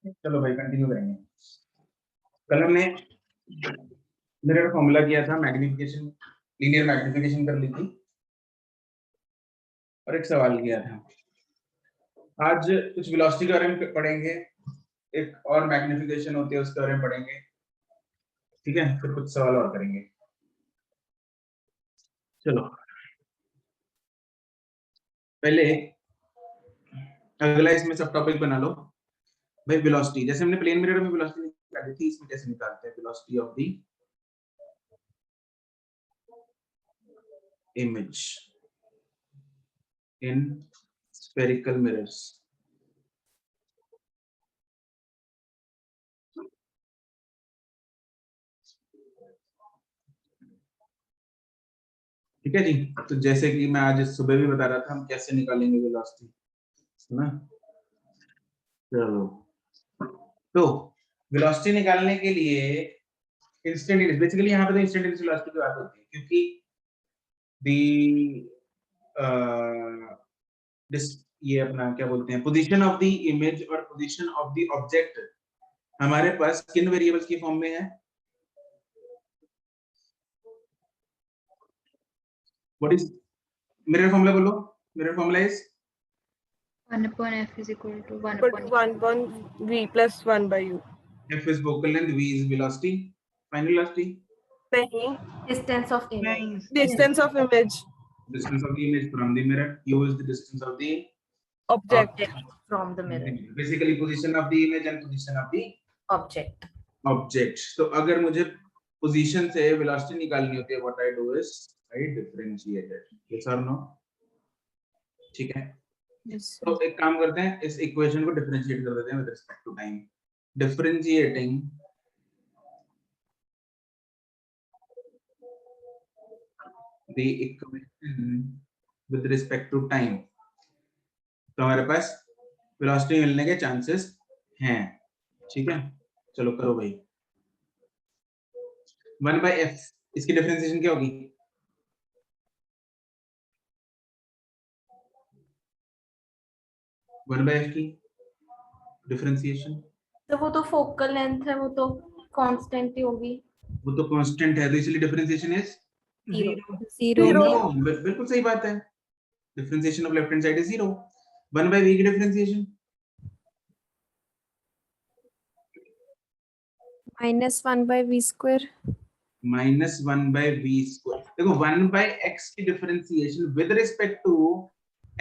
चलो भाई कंटिन्यू करेंगे। कल हमने मिरर फॉर्मूला किया था, मैग्निफिकेशन, लीनियर मैग्निफिकेशन कर ली थी और एक सवाल किया था। आज कुछ वेलोसिटी के बारे में पढ़ेंगे, एक और मैग्निफिकेशन होती है उसके बारे में पढ़ेंगे, ठीक है? फिर कुछ सवाल और करेंगे। चलो पहले अगला इसमें सब टॉपिक बना लो भाई। वेलोसिटी जैसे हमने प्लेन मिरर में वेलोसिटी निकाली थी, इसमें कैसे निकालते हैं velocity of the image in spherical mirrors. ठीक है जी। तो जैसे कि मैं आज सुबह भी बता रहा था हम कैसे निकालेंगे वेलोसिटी, है ना? चलो तो वेलोसिटी निकालने के लिए इंस्टेंटेनियस, बेसिकली यहाँ पे तो इंस्टेंटेनियस वेलोसिटी की बात होती है क्योंकि ये अपना क्या बोलते हैं, पोजीशन ऑफ द इमेज और पोजीशन ऑफ द ऑब्जेक्ट हमारे पास किन वेरिएबल्स की फॉर्म में है? What is mirror formula? बोलो mirror formula is 1 upon f is equal to 1 But 1 upon v plus 1 by u. f is focal length, v is velocity, final velocity, नहीं, distance of image. distance of image distance of the image from the mirror, u is the distance of the object. From the mirror. basically position of the image and position of the Object. तो अगर मुझे position से velocity निकालनी होती है, what I do is I differentiate it, yes और no? ठीक है। Yes. तो एक काम करते हैं, इस इक्वेशन को डिफरेंशिएट कर देते हैं with respect to time. Differentiating the equation with respect to time, तो हमारे पास वेलोसिटी मिलने के चांसेस हैं। ठीक है, चलो करो भाई। 1 by f, इसकी डिफरेंशिएशन क्या होगी? वन बाय एफ की डिफरेंशिएशन, तो वो तो फोकल लेंथ है, वो तो कांस्टेंट ही होगी। वो तो कांस्टेंट है, तो इसलिए डिफरेंशिएशन इज जीरो। बिल्कुल सही बात है। Differentiation of left hand side is 0। 1 by v की differentiation -1 by v square। -1 by v square. देखो 1 by x की differentiation with respect to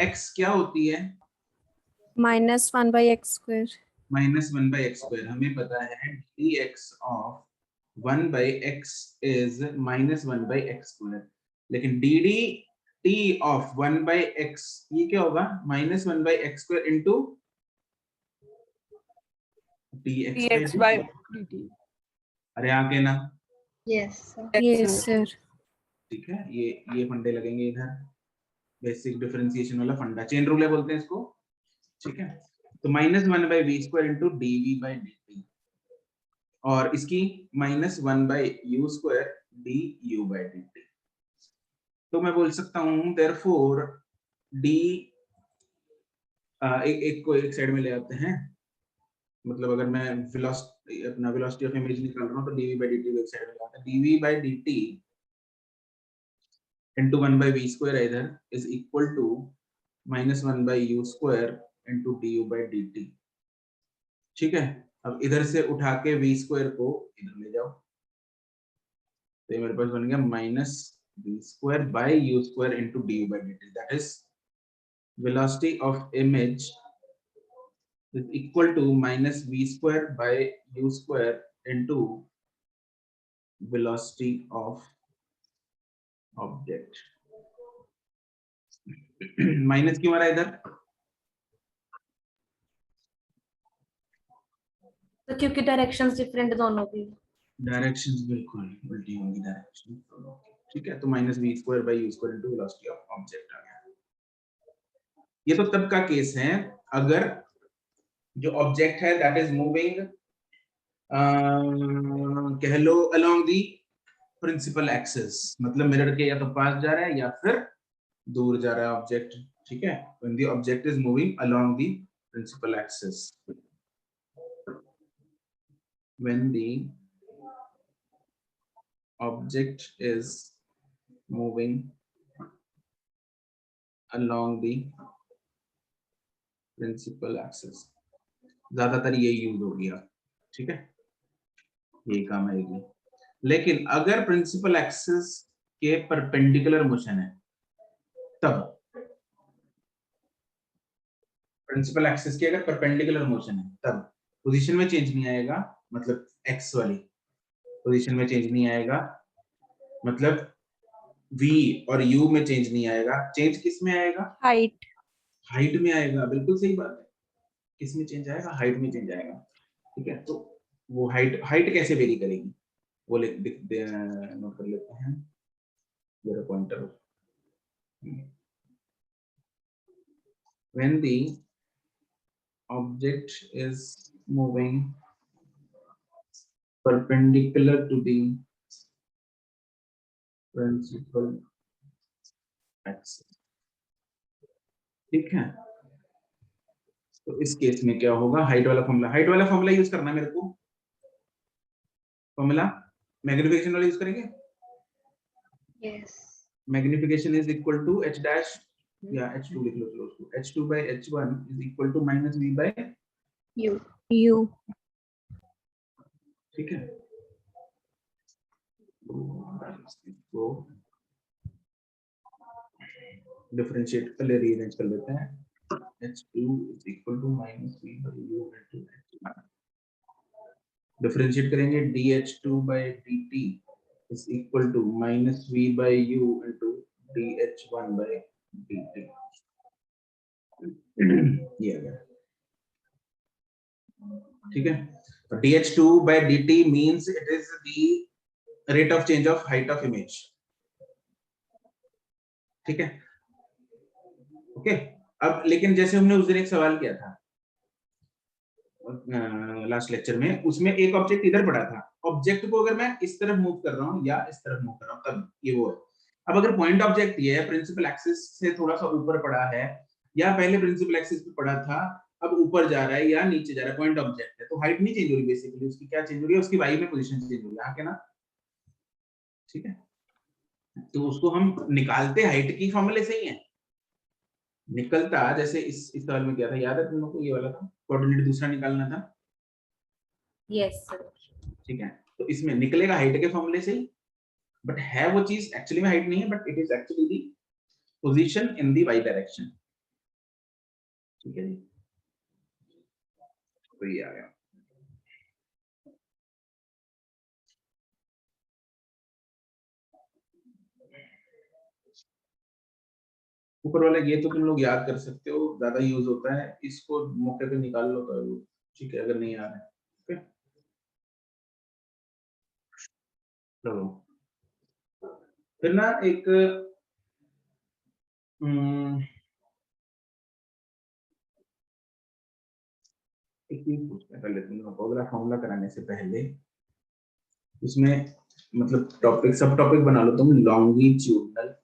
x क्या होती है? -1 by x square। -1 by x square. हमें पता है dx of 1 by x is -1 by x square, लेकिन dt of 1 by x ये क्या होगा? -1 by x square into dx by dt. अरे आगे ना, यस Yes sir। ठीक है। ये फंडे लगेंगे इधर, बेसिक डिफरेंशिएशन वाला फंडा, चेन रूल है बोलते हैं इसको। ठीक है, तो -1 by v square into dv by dt और इसकी -1 by u square du by dt। तो मैं बोल सकता हूं therefore d एक को एक साइड में ले आते हैं, मतलब अगर मैं अपना वेलोसिटी ऑफ इमेज निकाल रहा हूं तो dv by dt को एक साइड में ले आता है। dv by dt into 1 by v square either is equal to -1 by u square into du by dt। ठीक है, अब इधर से उठा के v स्क्वायर को इधर ले जाओ, तो ये मेरे पास बन गया -v square by u square into du by dt, that is velocity of image is equal to -v square by u square into velocity of object। Minus क्यों आ रहा है इधर? तो क्योंकि डायरेक्शंस डिफरेंट दोनों की। डायरेक्शंस बिल्कुल उल्टी होंगी डायरेक्शन। ठीक है, तो -v square by u square into velocity of object आ गया। ये तो तब का केस है अगर जो ऑब्जेक्ट है दैट इज मूविंग कह लो अलोंग दी प्रिंसिपल एक्सिस, मतलब मिरर के या तो पास जा रहा है या फिर दूर जा रहा है ऑब्जेक्ट। ठीक है, when the object is moving along the principal axis. when the object is moving along the principal axis। ज्यादातर ये यूज हो गया, ठीक है, ये काम आएगी। लेकिन अगर प्रिंसिपल एक्सिस के परपेंडिकुलर मोशन है तब, प्रिंसिपल एक्सिस की अगर परपेंडिकुलर मोशन है तब पोजीशन में चेंज नहीं आएगा, मतलब एक्स वाली पोजीशन में चेंज नहीं आएगा, मतलब v और u में चेंज नहीं आएगा। चेंज किस में आएगा? हाइट। हाइट में आएगा। बिल्कुल सही बात है। किस में चेंज आएगा? हाइट में चेंज आएगा। ठीक है, तो वो हाइट कैसे वेरी करेगी वो नोट कर लेते हैं। जरा pointer, when the object is moving perpendicular to the principal axis, ठीक है, तो इस केस में क्या होगा? हाइट वाला फॉर्मूला यूज करना है मेरे को। फॉर्मूला मैग्निफिकेशन वाला यूज करेंगे। Yes. Magnification is equal to h dash या h2 लिख लो, चलो उसको h2 by h1 is equal to minus v by U। ठीक है, तो डिफरेंशिएट कर ले, रीअरेंज कर लेते हैं। h2 is equal to minus v by u into h1। Differentiate करेंगे, dh2 by dt is equal to minus v by u into dh1 by dt। ये आ गया, ठीक है। तो dh2 by dt means it is the rate of change of height of image, ठीक है, okay. अब लेकिन जैसे हमने उस दिन एक सवाल किया था लास्ट लेक्चर में, उसमें एक ऑब्जेक्ट इधर पड़ा था। ऑब्जेक्ट को अगर मैं इस तरफ मूव कर रहा हूँ या इस तरफ मूव कर रहा हूँ तब ये वो है। अब अगर पॉइंट ऑब्जेक्ट ये है, प्रिंसिपल एक्सिस से थोड़ा सा ऊपर पड़ा है, या पहले प्रिंसिपल एक्सिस पे पड़ा था अब ऊपर जा रहा है या नीचे जा रहा है, पॉइंट ऑब्जेक्ट है, तो हाइट नहीं चेंज हो रही, बेसिकली उसकी क्या चेंज हो रही है? उसकी वाई में पोजीशन चेंज हो रही है, ना, ठीक है। तो उसको हम निकालते हाइट की फॉर्मूले से ही है, निकलता जैसे इस सवाल में क्या था, याद है तुम लोग को? ये वाला था, कोऑर्डिनेट दूसरा निकालना था। Yes, sir. ठीक है, तो इसमें निकलेगा हाइट के फॉर्मूले से ही, बट है वो चीज एक्चुअली में हाइट नहीं है, but it is actually the position in the Y direction. ठीक है जी, तो ये आ गया। ऊपर वाला ये तो तुम लोग याद कर सकते हो, ज्यादा यूज होता है, इसको मौके पे निकाल लो तो ठीक है, अगर नहीं आ रहा है। ओके, चलो फिर ना एक चीज पूछना पहले तुम लोग को, अगला फॉर्मूला कराने से पहले उसमें मतलब टॉपिक, सब टॉपिक बना लो तुम। लॉन्गिट्यूडनल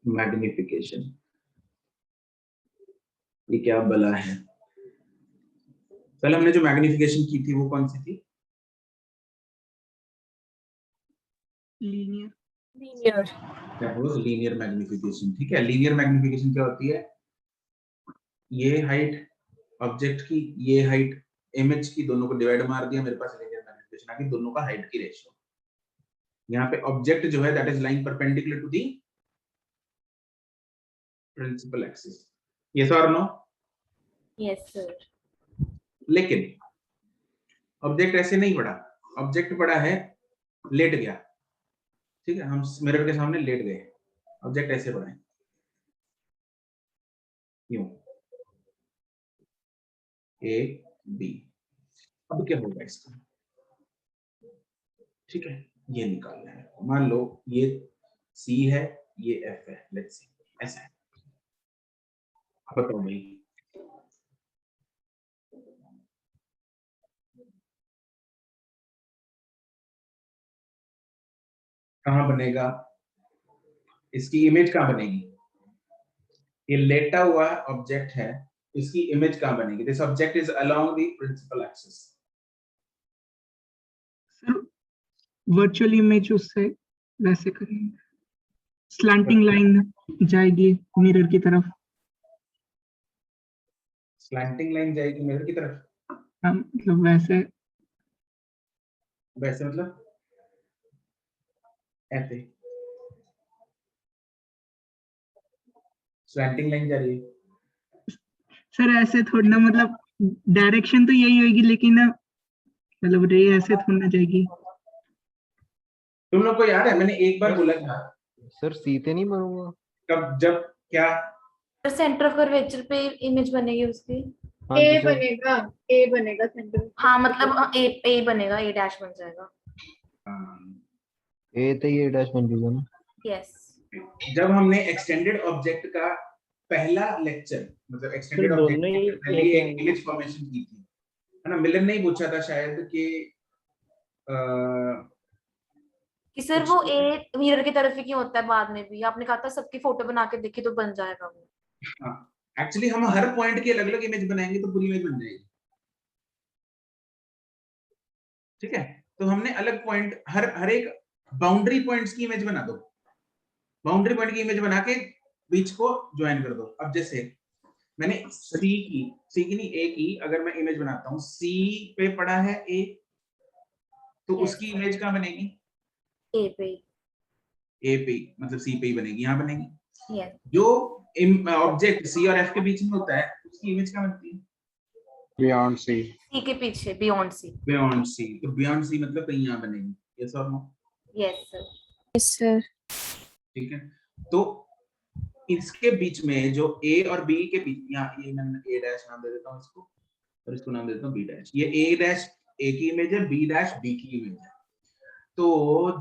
मैग्निफिकेशन, ये क्या बला है? पहले हमने जो मैग्निफिकेशन की थी वो कौन सी थी? लीनियर। लीनियर मैग्निफिकेशन, ठीक है। लीनियर मैग्निफिकेशन क्या होती है? ये हाइट ऑब्जेक्ट की, ये हाइट इमेज की, दोनों को डिवाइड मार दिया, मेरे पास लीनियर मैग्निफिकेशन आ गई, दोनों का हाइट की रेशियो। यहाँ पे ऑब्जेक्ट जो है that is lying perpendicular to the principal axis. Yes और नो? Yes, sir. लेकिन ऑब्जेक्ट ऐसे नहीं पड़ा, ऑब्जेक्ट पड़ा है लेट गया, ठीक है, हम मिरर के सामने लेट गए, ऑब्जेक्ट ऐसे पड़ा है यूं, ए बी। अब क्या होगा इसका? ठीक है, ये निकालना है। मान लो ये सी है, ये एफ है, लेट्स सी ऐसा है। बताओ भाई, कहां बनेगा इसकी इमेज? कहां बनेगी? ये लेटा हुआ ऑब्जेक्ट है, इसकी इमेज कहाँ बनेगी? This object is along the principal axis. Sir virtual image उससे वैसे करेंगे, स्लैंटिंग लाइन जाएगी मिरर की तरफ। स्लैंटिंग लाइन जाएगी मिरर की तरफ, हाँ, मतलब वैसे वैसे मतलब ऐसे स्लैंटिंग लाइन जा रही है। सर ऐसे थोड़ी ना, मतलब डायरेक्शन तो यही होगी, लेकिन मतलब रे ऐसे थोड़ी ना जाएगी। तुम लोग को याद है मैंने एक बार बोला था, सर सीते नहीं बनूंगा। कब, जब, क्या? सेंटर ऑफ कर्वेचर पे इमेज बनेगी उसकी। हाँ ए जी सर। बनेगा, ए बनेगा सेंटर। हाँ मतलब ए बनेगा, ए डैश बन जाएगा। ए तो ये डैश बन जाएगा ना। यस। जब हमने एक्सटेंडेड ऑब्जेक्ट का पहला लेक्चर, मतलब एक्सटेंडेड ऑब्जेक्ट दोनों ही की पहली लेके एक आएंगे। इमेज फॉर्मेशन की थी, है ना? मिलन ने ही पूछा था शायद कि कि सर वो ए मिरर की तरफ ही क्यों होता है, बाद में भी आपने कहा था सबकी फोटो बना के देखी तो बन जाएगा वो। एक्चुअली हम हर पॉइंट की अलग अलग इमेज बनाएंगे तो पूरी इमेज बन जाएगी, ठीक है? तो हमने अलग पॉइंट, हर एक बाउंड्री पॉइंट्स की इमेज बना दो, बाउंड्री पॉइंट की इमेज बना के बीच को ज्वाइन कर दो। अब जैसे मैंने सी की नहीं, ए की अगर मैं इमेज बनाता हूँ, सी पे पड़ा है ए, तो Yes. उसकी इमेज कहाँ बनेगी? ए पे। ए पे, मतलब सी पे ही बनेगी, यहाँ बनेगी। यस। जो ऑब्जेक्ट सी और एफ के बीच में होता है उसकी इमेज कहाँ बनती है? बियॉन्ड सी। सी के पीछे, बियॉन्ड सी। बियॉन्ड सी, तो बियॉन्ड सी मतलब कहीं यहाँ बनेगी, यस और no? Yes sir. Yes sir. ठीक है, तो इसके बीच में जो ए और बी के बीच, यहाँ ये मैं ए डैश नाम दे देता हूँ इसको, और इसको नाम दे देता हूँ बी डैश। ये ए डैश ए की इमेज है, बी डैश बी की इमेज है। तो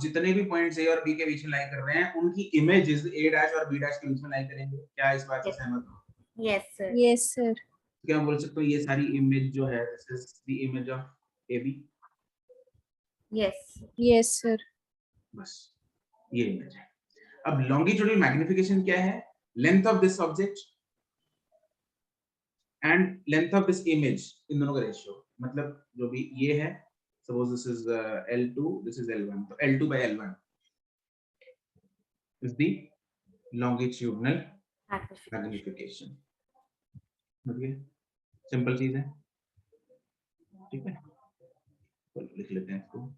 जितने भी पॉइंट्स ए और बी के बीच में लाई कर रहे हैं उनकी इमेजेस ए डैश और बी डैश के बीच में लाई करेंगे। क्या इस बात से सहमत हो? Yes sir. Yes sir. क्या हम बोल सकते हो ये सारी इमेज जो है this is the image of A B? Yes. Yes sir. बस ये इमेज है। अब लॉन्गिट्यूडल मैग्निफिकेशन क्या है? Length of this object and length of this image, इन दोनों का रेशियो, मतलब जो भी ये है, suppose this is L2, this is L1, तो L2 by L1 is the longitudinal magnification। मतलब सिंपल चीज है, ठीक है? तो लिख लेते हैं इसको।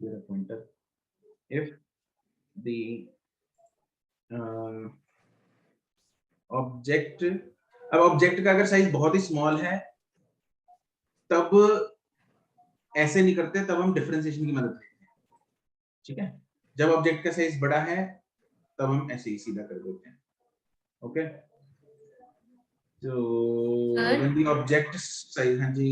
Here a pointer. If the object, अब ऑब्जेक्ट का अगर साइज बहुत ही स्मॉल है तब ऐसे नहीं करते, तब हम डिफरेंशिएशन की मदद लेते हैं, ठीक है? जब ऑब्जेक्ट का साइज बड़ा है तब हम ऐसे ही सीधा कर देते हैं, ओके? तो व्हेन द ऑब्जेक्ट साइज, हाँ जी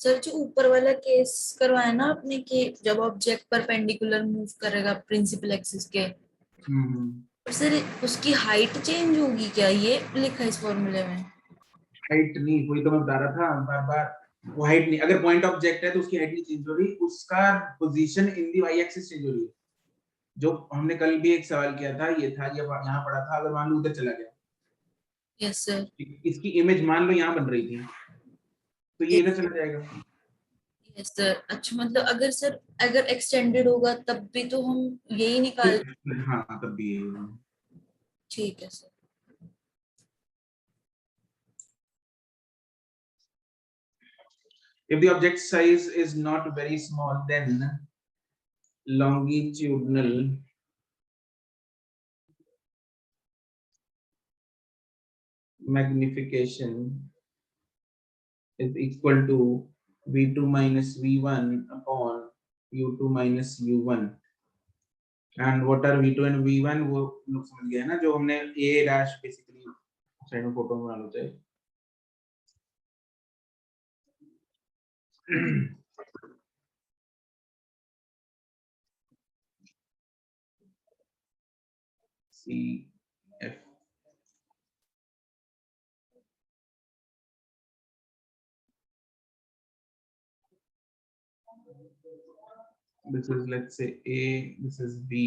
सर जो ऊपर वाला केस करवाया ना आपने कि जब ऑब्जेक्ट परपेंडिकुलर मूव करेगा प्रिंसिपल एक्सिस के, तो सर उसकी हाइट चेंज होगी क्या? ये लिखा है इस फॉर्मूले में। हाइट नहीं, वही तो मैं बता रहा था बार बार, वो हाइट नहीं, अगर पॉइंट ऑब्जेक्ट है तो उसकी हाइट नहीं चेंज हो रही, उसका position in the Y axis change हो रही है। जो हमने कल भी एक सवाल किया था, ये था, ये यहाँ पड़ा था, अगर मान लो उधर चला गया, यस सर। इसकी इमेज मान लो यहाँ बन रही थी, तो ये इधर चला जाएगा। Yes sir. अच्छा मतलब अगर सर अगर एक्सटेंडेड होगा तब भी तो हम यही निकाल। हाँ तब भी ठीक है sir. if the object size is not very small, then longitudinal magnification is equal to v2 minus v1 upon u2 minus u1। and what are v2 and v1 वो लोग समझ गए ना, जो हमने a dash basically साइड में photo बना लो चाहिए। C F this is, let's say, A, this is B.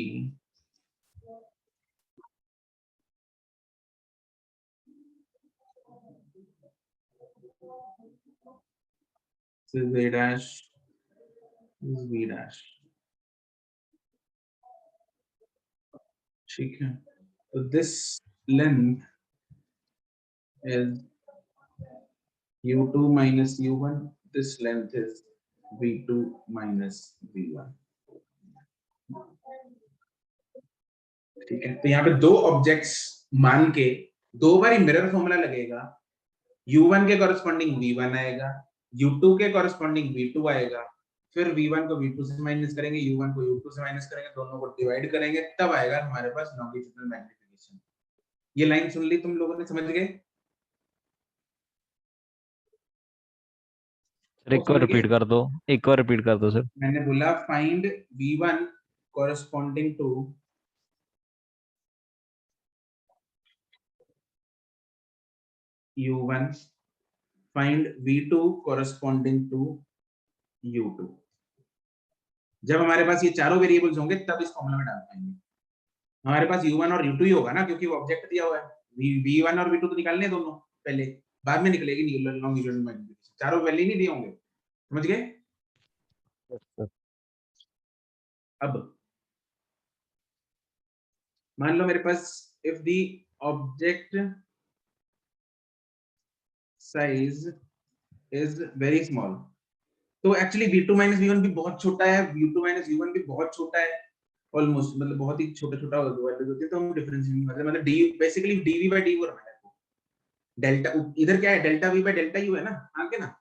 This is A dash, this is B dash. ठीक है, so this length is U2 minus U1. This length is V2 minus V1. ठीक है, तो यहाँ पे दो objects मान के दो बार मिरर फॉर्मूला लगेगा। U1 के कॉरेस्पॉन्डिंग V1 आएगा, U2 के कॉरेस्पॉन्डिंग V2 आएगा, फिर V1 को V2 से माइनस करेंगे, U1 को U2 से माइनस करेंगे, दोनों को डिवाइड करेंगे, तब आएगा हमारे पास लॉन्गिट्यूडिनल मैग्निफिकेशन। ये लाइन सुन ली तुम लोगों ने, समझ गए? एक बार रिपीट कर दो, एक बार रिपीट कर दो सर। मैंने बोला find V1 corresponding to U1, find V2 corresponding to U2। जब हमारे पास ये चारों वेरिएबल्स होंगे तब इस फॉर्मूला में डाल पाएंगे। हमारे पास U1 और U2 ही होगा ना, क्योंकि वो ऑब्जेक्ट दिया हुआ है। V1 और V2 तो निकालने हैं दोनों पहले, बाद में निकलेगी लॉन्गिट्यूडिनल मैग्निफिकेशन। चारों वैल्यू नहीं दिए होंगे, समझ गए? अब मान लो मेरे पास if the object size is very small, तो एक्चुअली V2 माइनस V1 भी बहुत छोटा है, V2 माइनस U1 भी बहुत छोटा है, ऑलमोस्ट, मतलब बहुत ही छोटा छोटा वैल्यूज होती है, तो हम डिफरेंस मतलब d basically dv by dy रखना है। डेल्टा इधर क्या है, delta v by delta u है ना, आगे ना।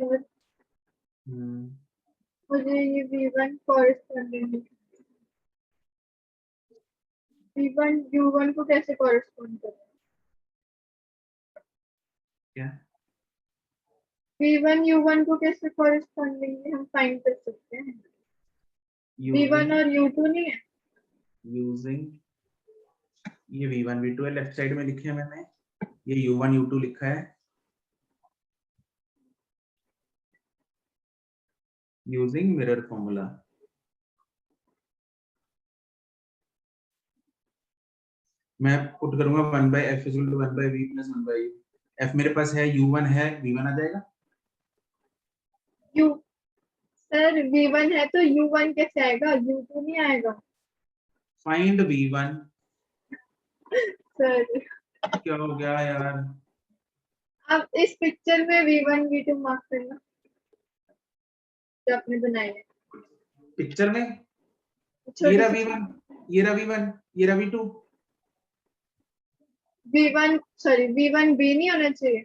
सर मुझे ये V1 कॉरेस्पॉन्डिंग, V1 U1 को कैसे कॉरेस्पॉन्ड करें? क्या V1 U1 को कैसे कॉरेस्पॉन्डिंग हम फाइंड कर सकते हैं? V1 और U2 नहीं है? यूजिंग ये V1 V2 है, लेफ्ट साइड में लिखे हैं मैंने, ये U1 U2 लिखा है, यूजिंग मिरर फॉर्मूला। मैं पुट करूंगा 1 by f is equal to 1 by v plus 1 by u। f मेरे पास है, U1 है, V1 आ जाएगा। U सर V1 है तो U1 कैसे आएगा? U2 नहीं आएगा फाइंड V1। सर। क्या हो गया यार? आप इस पिक्चर में V1 V2 मार्क करना जो आपने बनाई है पिक्चर में, छोटी ये रहा सी- V1, ये रहा V1, ये रहा V2। V1 sorry V1 B नहीं होना चाहिए।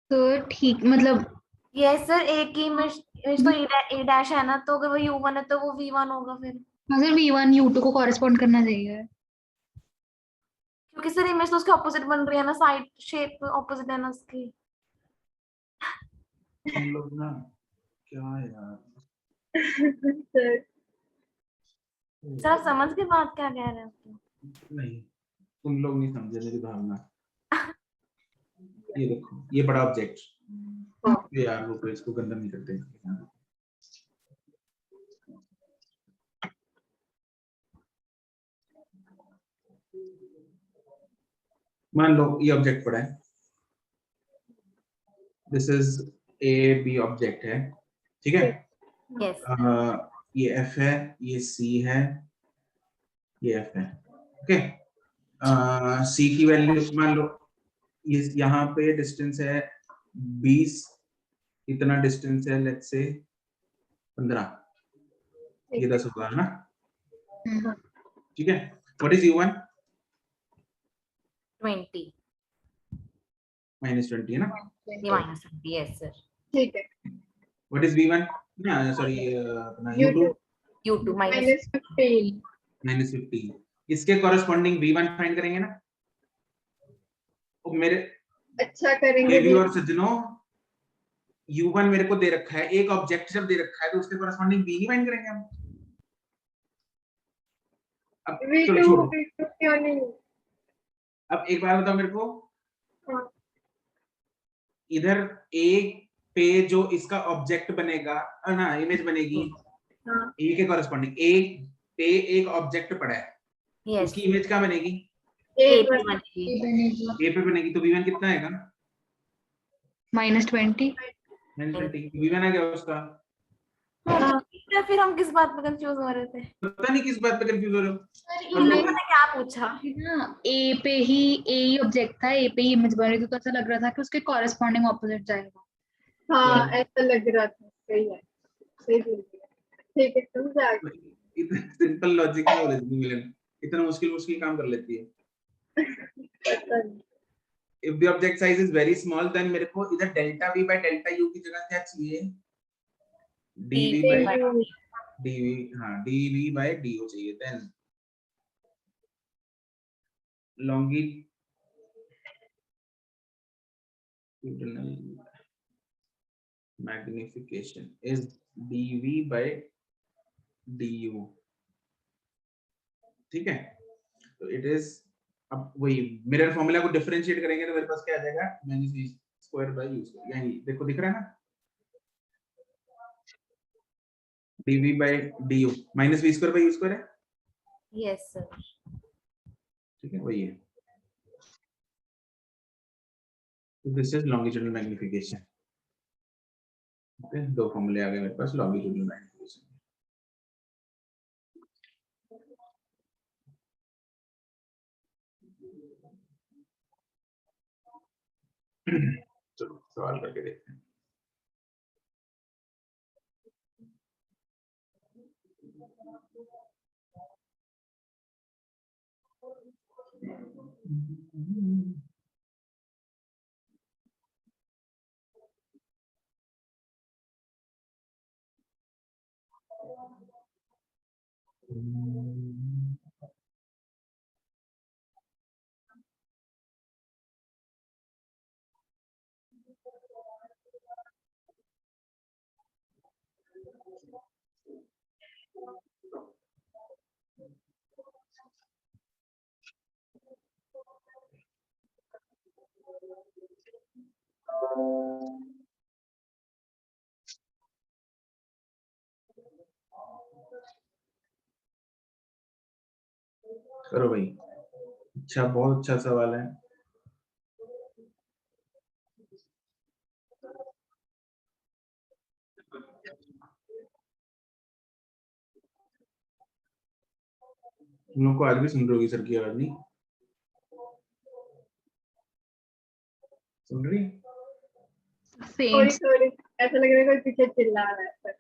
तो ठीक, मतलब यस सर, एक ही इमेज तो ए डैश है ना, तो अगर वो U1 है तो वो V1 होगा फिर, अगर V1 U2 को कॉरेस्पॉन्ड करना चाहिए, क्योंकि सर इमेज तो उसके ऑपोजिट बन रही है ना, साइड शेप ऑपोजिट है ना उसकी। हम लोग ना, क्या यार सर सर आप समझ के बात क्या कह रहे हो? नहीं, तुम लोग नहीं समझे मेरी भावना। ये देखो, ये बड़ा ऑब्जेक्ट, ये यार वो इसको गंदा नहीं करते। मान लो ये ऑब्जेक्ट पड़ा है, this is A B object है, ठीक है। यस ये F है, ये C है, ये F है, ओके। C की वैल्यू मान लो, ये यहाँ पे डिस्टेंस है 20, इतना डिस्टेंस है लेट्स से 15, ये 10 होगा ना, ठीक है। What is U1? 20 -20 है ना, ये -20, यस सर। ठीक है। What is V1? ना सॉरी, अपना U2 U2 -15 -15। इसके कॉरेस्पॉन्डिंग V1 फाइंड करेंगे ना। तो अच्छा करेंगे देवी भी। और सज्जनों, U1 मेरे को दे रखा है, एक ऑब्जेक्ट जब दे रखा है तो उसके कॉरेस्पॉन्डिंग B नहीं फाइंड करेंगे हम? अब चलो V2 छोड़ो, V2 क्यों नहीं? अब एक बार बताओ मेरे को, हाँ इधर A पे जो इसका ऑब्जेक्ट बनेगा ना, इमेज बनेगी हाँ A के कॉरेस्पॉन्डिंग, A पे एक ऑब्जेक्ट पड़ा है, यस उसकी इमेज क्या बनेगी? ए एक पे बार बनेगी। ये बनेगी A पे बनेगी, तो V1 कितना आएगा? -20। -20। V1 आ गया उसका। हाँ, हाँ। तो ठीक है, फिर हम किस बात पे कंफ्यूज हो रहे थे? पता नहीं किस बात पे कंफ्यूज हो रहे हो। सर और मैंने क्या पूछा? ना ए पे ही ऑब्जेक्ट था, ए पे ही इमेज बन रही थी, तो ऐसा लग रहा था कि उसके कॉरेस्पॉन्डिंग ऑपोजिट जाएगा। हाँ ऐसा लग रहा था, सही है, सही बोल दिया। ठीक है तुम जा। इतना सिंपल लॉजिक में नॉलेज नहीं मिले, इतना मुश्किल मुश्किल काम कर लेती है। पता नहीं। If the object size is very small, then मेरे को इधर delta V by delta U की जगह क्या चाहिए? dV by DU dV, हाँ dV by du चाहिए। then longitudinal magnification is dV by du, ठीक है? तो इट इज, अब वही मिरर फॉर्मूला को डिफरेंशिएट करेंगे तो मेरे पास क्या आ जाएगा? Minus v square by u square, यही देखो दिख रहा है ना, dv बाय du minus v square by u square है, यस सर। ठीक है वही है। This is longitudinal magnification. Okay, दो फॉर्मूले आ गए मेरे पास लॉन्गिट्यूडिनल मैग्निफिकेशन। चलो सवाल करके देखते हैं। करो भाई, अच्छा बहुत अच्छा सवाल है। तुम लोग को आज भी सुन रही होगी सर की आवाज? नहीं सुन रही? सेम। थोड़ी थोड़ी ऐसा लग रहा है कोई पीछे चिल्ला रहा है पर।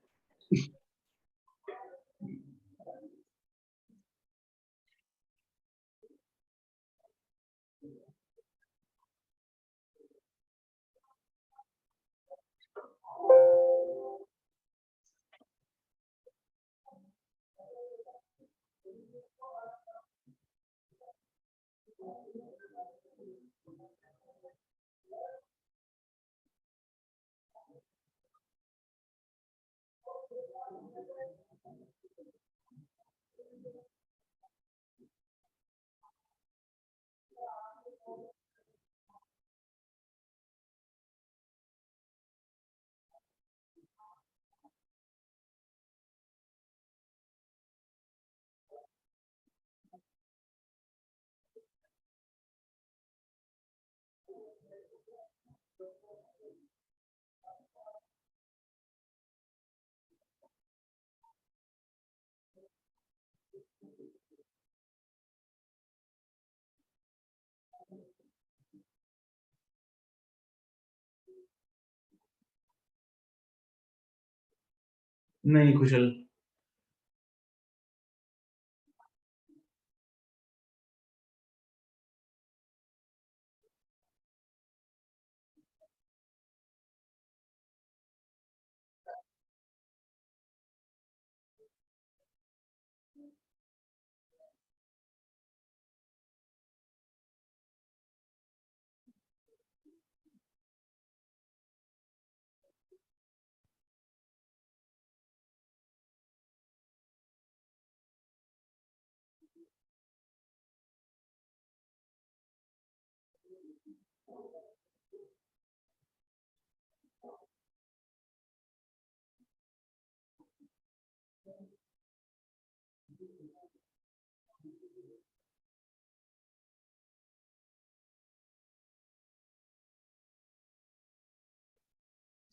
नहीं कुशल,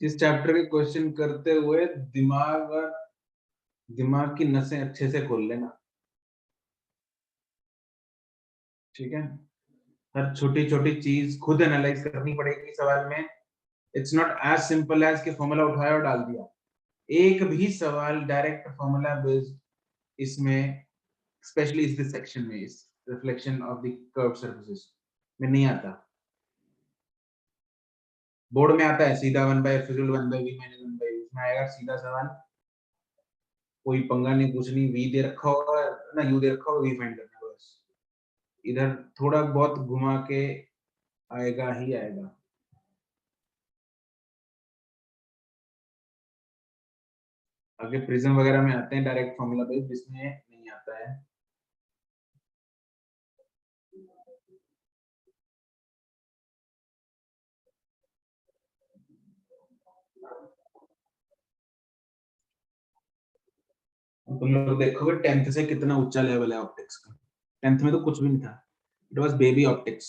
इस चैप्टर के क्वेश्चन करते हुए दिमाग की नसें अच्छे से खोल लेना, ठीक है। हर छोटी छोटी चीज खुद एनालाइज करनी पड़ेगी सवाल में। It's not as simple as कि फॉर्मूला उठाया और डाल दिया। एक भी सवाल डायरेक्ट फॉर्मूला बेस्ड इसमें, स्पेशली इस सेक्शन में, इस reflection of the curve surfaces में नहीं आता। बोर्ड में आता है सीधा 1/f = 1/v - 1/u, उसमें आएगा सीधा सवाल, कोई पंगा नहीं, कुछ नहीं, v दे रखा होगा ना, u दे रखा होगा, v फाइंड करना है बस। इधर थोड़ा बहुत घुमा के आएगा ही आएगा। आगे प्रिज्म वगैरह में आते हैं डायरेक्ट फॉर्मूला बेस्ड, जिसमें नहीं आता है। तुम लोग देखोगे 10th से कितना ऊंचा लेवल है ऑप्टिक्स का। 10th में तो कुछ भी नहीं था, it was baby optics.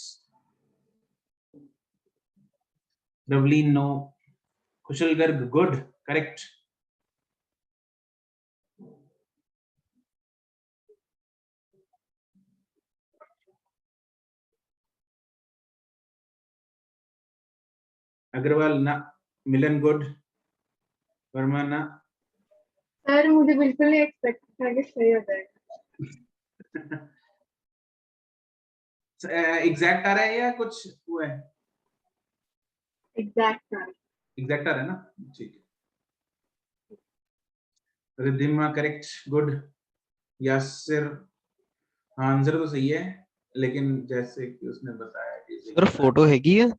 Ravleen no, Kushal Garg good, correct. Agrawal ना, मिलन गुड, वर्मा ना। सर मुझे बिल्कुल नहीं एक्सपेक्ट था कि सही हो जाएगा। एग्जैक्ट आ रहा है या कुछ हुआ है? एग्जैक्ट एग्जैक्ट आ रहा है ना, ठीक है। Riddhima correct, good. Yasir, answer तो सही है, लेकिन जैसे कि उसने बताया कि सर फोटो हैगी है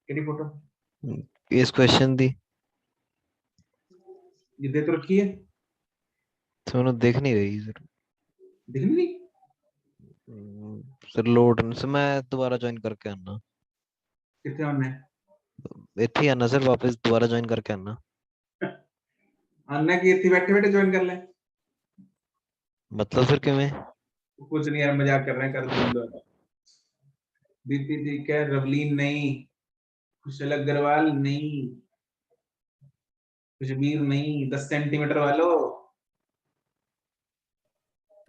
कितनी फोटो इस क्वेश्चन दी? ये दे तो रखी है, तो मैंने देख नहीं रही सर। दिख नहीं रही। सर लोड से मैं दोबारा ज्वाइन करके आना, कितने ऑन है? ਇੱਥੇ ही आना सर, वापस दोबारा ज्वाइन करके आना। अन्ना की इतनी बैठे बैठे ज्वाइन कर ले। मतलब सर किवें? कुछ नहीं यार, मजाक कर रहे हैं, कर दूंगा। दीप्ति ठीक है, रवलीन नहीं, कुशल अग्रवाल नहीं, खुशबीर नहीं, 10 सेंटीमीटर वालों।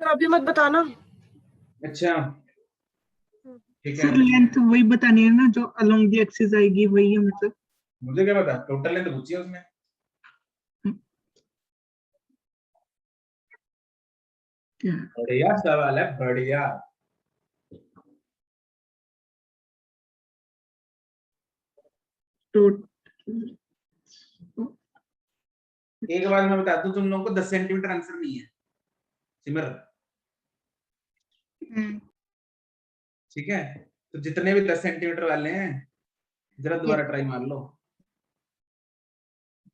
सर अभी मत बताना। अच्छा ठीक है, सर लेंथ वही बतानी है ना जो अलोंग द एक्सिस आएगी, वही है मतलब। मुझे क्या पता, टोटल लेंथ पूछी है उसमें। क्या बढ़िया सवाल है, बढ़िया। तो एक बात मैं बता दूं तुम लोगों को, 10 सेंटीमीटर आंसर नहीं है सिमर, ठीक है। तो जितने भी 10 सेंटीमीटर वाले हैं जरा दोबारा ट्राई मार लो।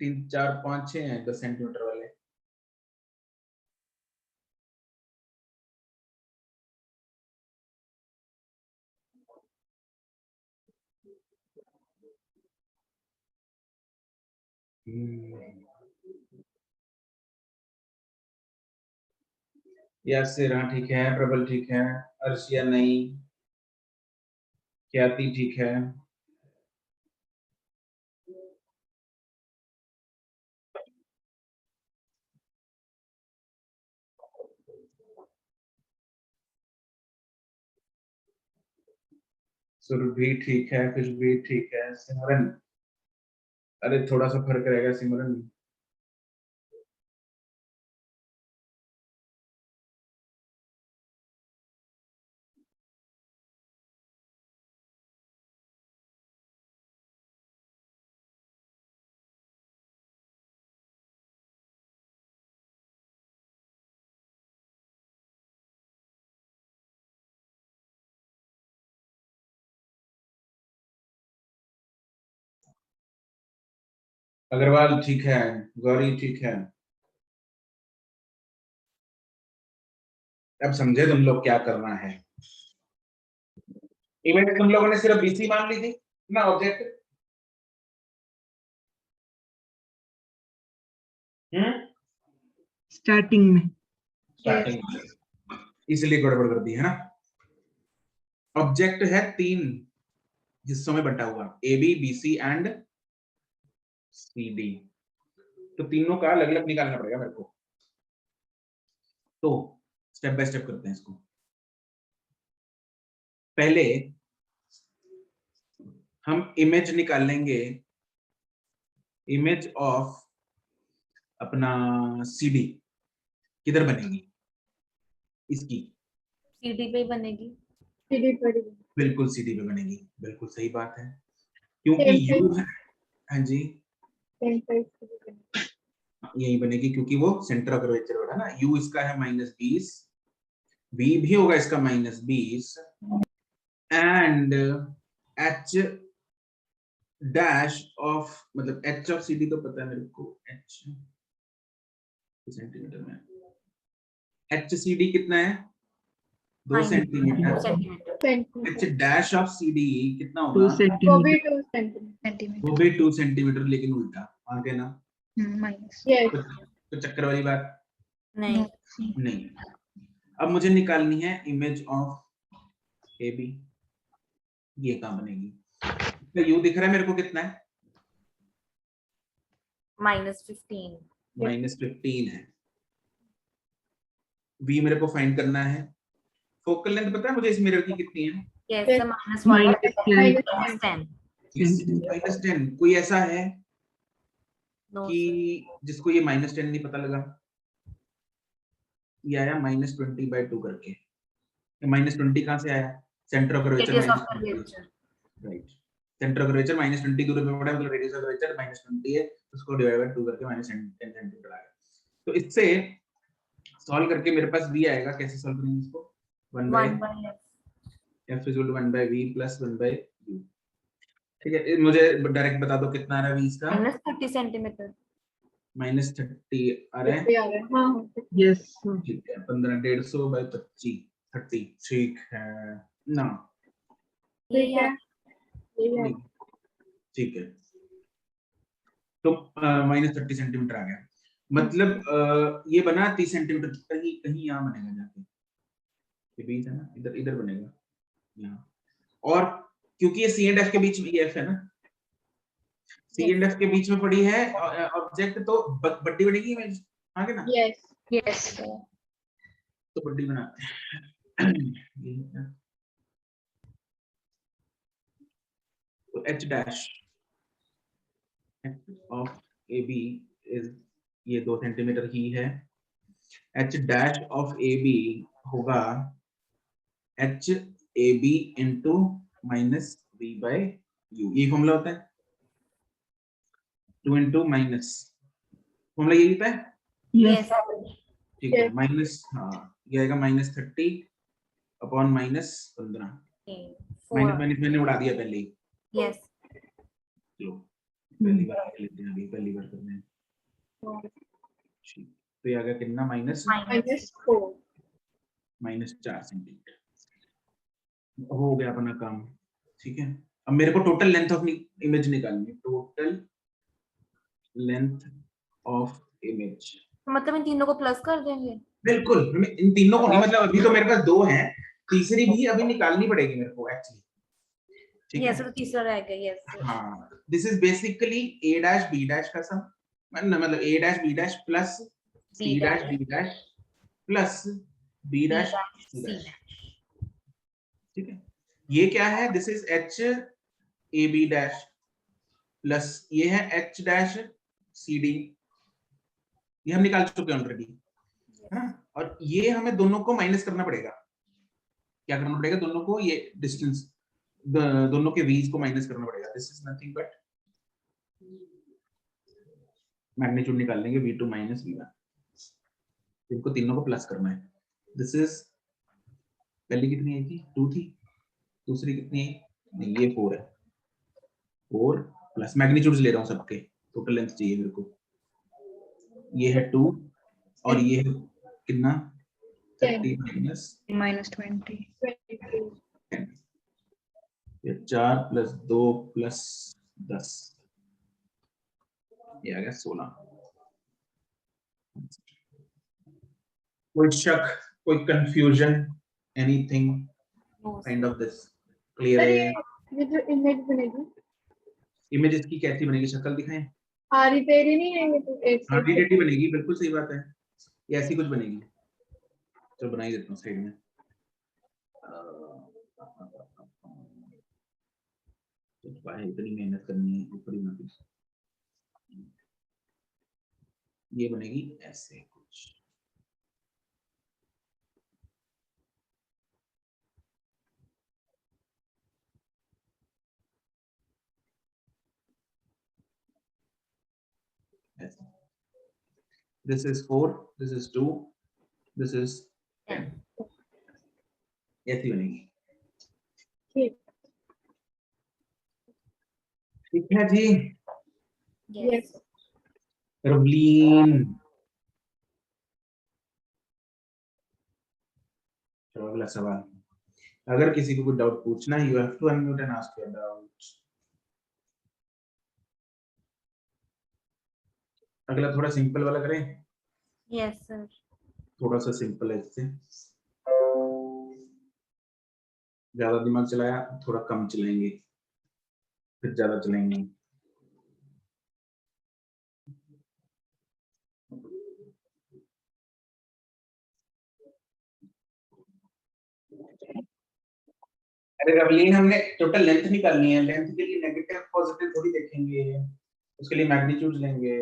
3 4 5 6 हैं 10 सेंटीमीटर वाले। यासिर हाँ ठीक है, प्रबल ठीक है, अर्शिया नहीं, ख्याति ठीक है। सुरभि ठीक है, खुशबी ठीक है, सिमरन, अरे थोड़ा सा फर्क रहेगा सिमरन। अग्रवाल ठीक है, गौरी ठीक है। अब समझे तुम लोग क्या करना है। इमेज तुम लोगों ने सिर्फ बीसी मान ली थी ना ऑब्जेक्ट। स्टार्टिंग में स्टार्टिंग इसलिए गड़बड़ कर दी है ना। ऑब्जेक्ट है 3 हिस्सों में बटा हुआ, A B B C and C D. तो तीनों का अलग अलग निकालना पड़ेगा मेरे को। तो स्टेप बाय स्टेप करते हैं इसको। पहले हम इमेज निकालेंगे, इमेज ऑफ अपना सीडी किधर बनेगी, इसकी सीडी पे ही बनेगी। सीढ़ी पर ही। बिल्कुल सीडी पे बनेगी, बिल्कुल सही बात है, क्योंकि Same यू size. है। हाँ जी, सेम साइज सीढ़ी बनेगी। यही बनेगी क्योंकि वो सेंटर ऑफ कर्वेचर होगा ना। u इसका है -20, v भी होगा इसका -20 एंड h डैश ऑफ मतलब h ऑफ cd तो पता है मेरे को, h सेंटीमीटर में h cd कितना है 2 centimetre. 2 centimetre. h centimetre. Dash of cd कितना 2 होगा, वो भी सेंटीमीटर 2 सेंटीमीटर। सेंटीमीटर वो भी 2 सेंटीमीटर, लेकिन उल्टा आगे ना, माइनस यस। तो चक्कर वाली बात नहीं, नहीं। अब मुझे निकालनी है इमेज ऑफ ए बी, ये कहां बनेगी, तो यू दिख रहा है मेरे को कितना है -15। -15 है। v मेरे को फाइंड करना है। फोकल लेंथ पता है मुझे इस मिरर की कितनी है, yes Yes. -1 -10 -10 -10। कोई ऐसा है नो कि जिसको ये -10 नहीं पता लगा, ये आया -20/2 करके। -20 कहां से आया, centre of curvature radius of -20, curvature. Right. Centre of curvature -20 दूरी पे पड़ा है, मतलब रेडियस ऑफ कर्वेचर -20 है, उसको डिवाइड बाय 2 करके -10 सेंटीमीटर आएगा। तो इससे सॉल्व करके मेरे पास v आएगा। कैसे सॉल्व करेंगे इसको, 1 by 1 by f। f = 1 by v plus 1 by u। ठीक है, मुझे डायरेक्ट बता दो कितना आ रहा है v इसका, -30 सेंटीमीटर। -30 आ रहा है। ये आ रहा है। हाँ हाँ। यस ठीक है, 15 150 by 25 30, ठीक है ना, ये ठीक है। यही आ रहा है। ठीक है। तो -30 सेंटीमीटर आ गया, मतलब ये बना 30 सेंटीमीटर, कहीं कहीं यहाँ बनेगा जाके, ये बीच है ना, इधर इधर बनेगा यहाँ। और क्योंकि ये सी एंड एफ के बीच में, ये एफ है ना, सी एंड एफ के बीच में पड़ी है ऑब्जेक्ट, तो बड्डी बनेगी इमेज, आगे ना, यस। यस तो बड्डी बनाते हैं। ये है। तो h dash of A B is, ये 2 सेंटीमीटर ही है। h dash of A B होगा h A B into -v by u, ये फॉर्मूला होता है 2 इंटू माइनस, फॉर्मूला यही होता है। यस ठीक है, Yes. माइनस, हाँ ये आएगा -30 अपॉन -15, माइनस मैंने उड़ा दिया पहले ही। यस चलो पहली बार कर लेते हैं, अभी पहली बार करते हैं। ठीक, तो ये आ गया कितना, -4। -4 सेंटीमीटर हो गया अपना काम। ठीक है, अब मेरे को टोटल लेंथ ऑफ इमेज निकालनी है, टोटल लेंथ ऑफ इमेज। मतलब इन तीनों को प्लस कर देंगे। बिल्कुल, इन तीनों को नहीं, मतलब अभी तो मेरे पास 2 हैं, तीसरी भी अभी निकालनी पड़ेगी मेरे को एक्चुअली। ठीक यस है, तो तीसरा रह गया। यस हाँ, this is basically a dash b dash का सम, मतलब a dash b dash plus c dash b dash plus b dash c dash. ठीक है, ये क्या है, this is h a b dash plus ये है h डैश c d, ये हम निकाल चुके हैं ऑलरेडी, है ना। और ये हमें दोनों को माइनस करना पड़ेगा। क्या करना पड़ेगा, दोनों को, ये डिस्टेंस दोनों के v's को माइनस करना पड़ेगा। This is nothing but magnitude निकाल लेंगे v2 माइनस v1, इनको तीनों को प्लस करना है। दिस इज, पहली कितनी आई थी, 2 थी, दूसरी कितनी है, नहीं ये 4 है, 4 प्लस मैग्नीट्यूड्स ले रहा हूं सबके, टोटल लेंथ चाहिए मेरे को, ये है 2 और ये है कितना, 30 माइनस -20 22। 10, ये 4 + 2 + 10, ये आ गया 16। कोई शक, कोई confusion, anything No, kind sir. Of this clear sir है? ये जो इमेज बनेगी इमेज इसकी कैसी बनेगी, शक्ल दिखाएं? आरी तेरी नहीं है, ये तो एक हाँ, साइड से डीडेटी बनेगी, बिल्कुल सही बात है, ये ऐसी कुछ बनेगी। चलो बना ही देता हूँ साइड में। तो भाई इतनी मेहनत करनी है, ऊपर ही ना कुछ। ये बनेगी ऐसे कुछ। ऐसे। This is 4, this is 2, this is 10। ऐसी बनेगी। ठीक। ठीक है जी। Yes. यस रवलीन, चलो अगला सवाल। अगर किसी को कोई डाउट पूछना है, you have to unmute and ask your doubt. अगला थोड़ा सिंपल वाला करें। Yes, sir. थोड़ा सा सिंपल है, इससे ज्यादा दिमाग चलाया, थोड़ा कम चलाएंगे, फिर ज्यादा चलाएंगे। अरे रवलीन, हमने टोटल लेंथ निकालनी है, लेंथ के लिए नेगेटिव पॉजिटिव थोड़ी देखेंगे, उसके लिए मैग्नीट्यूड लेंगे।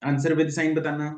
आंसर विद साइन बताना।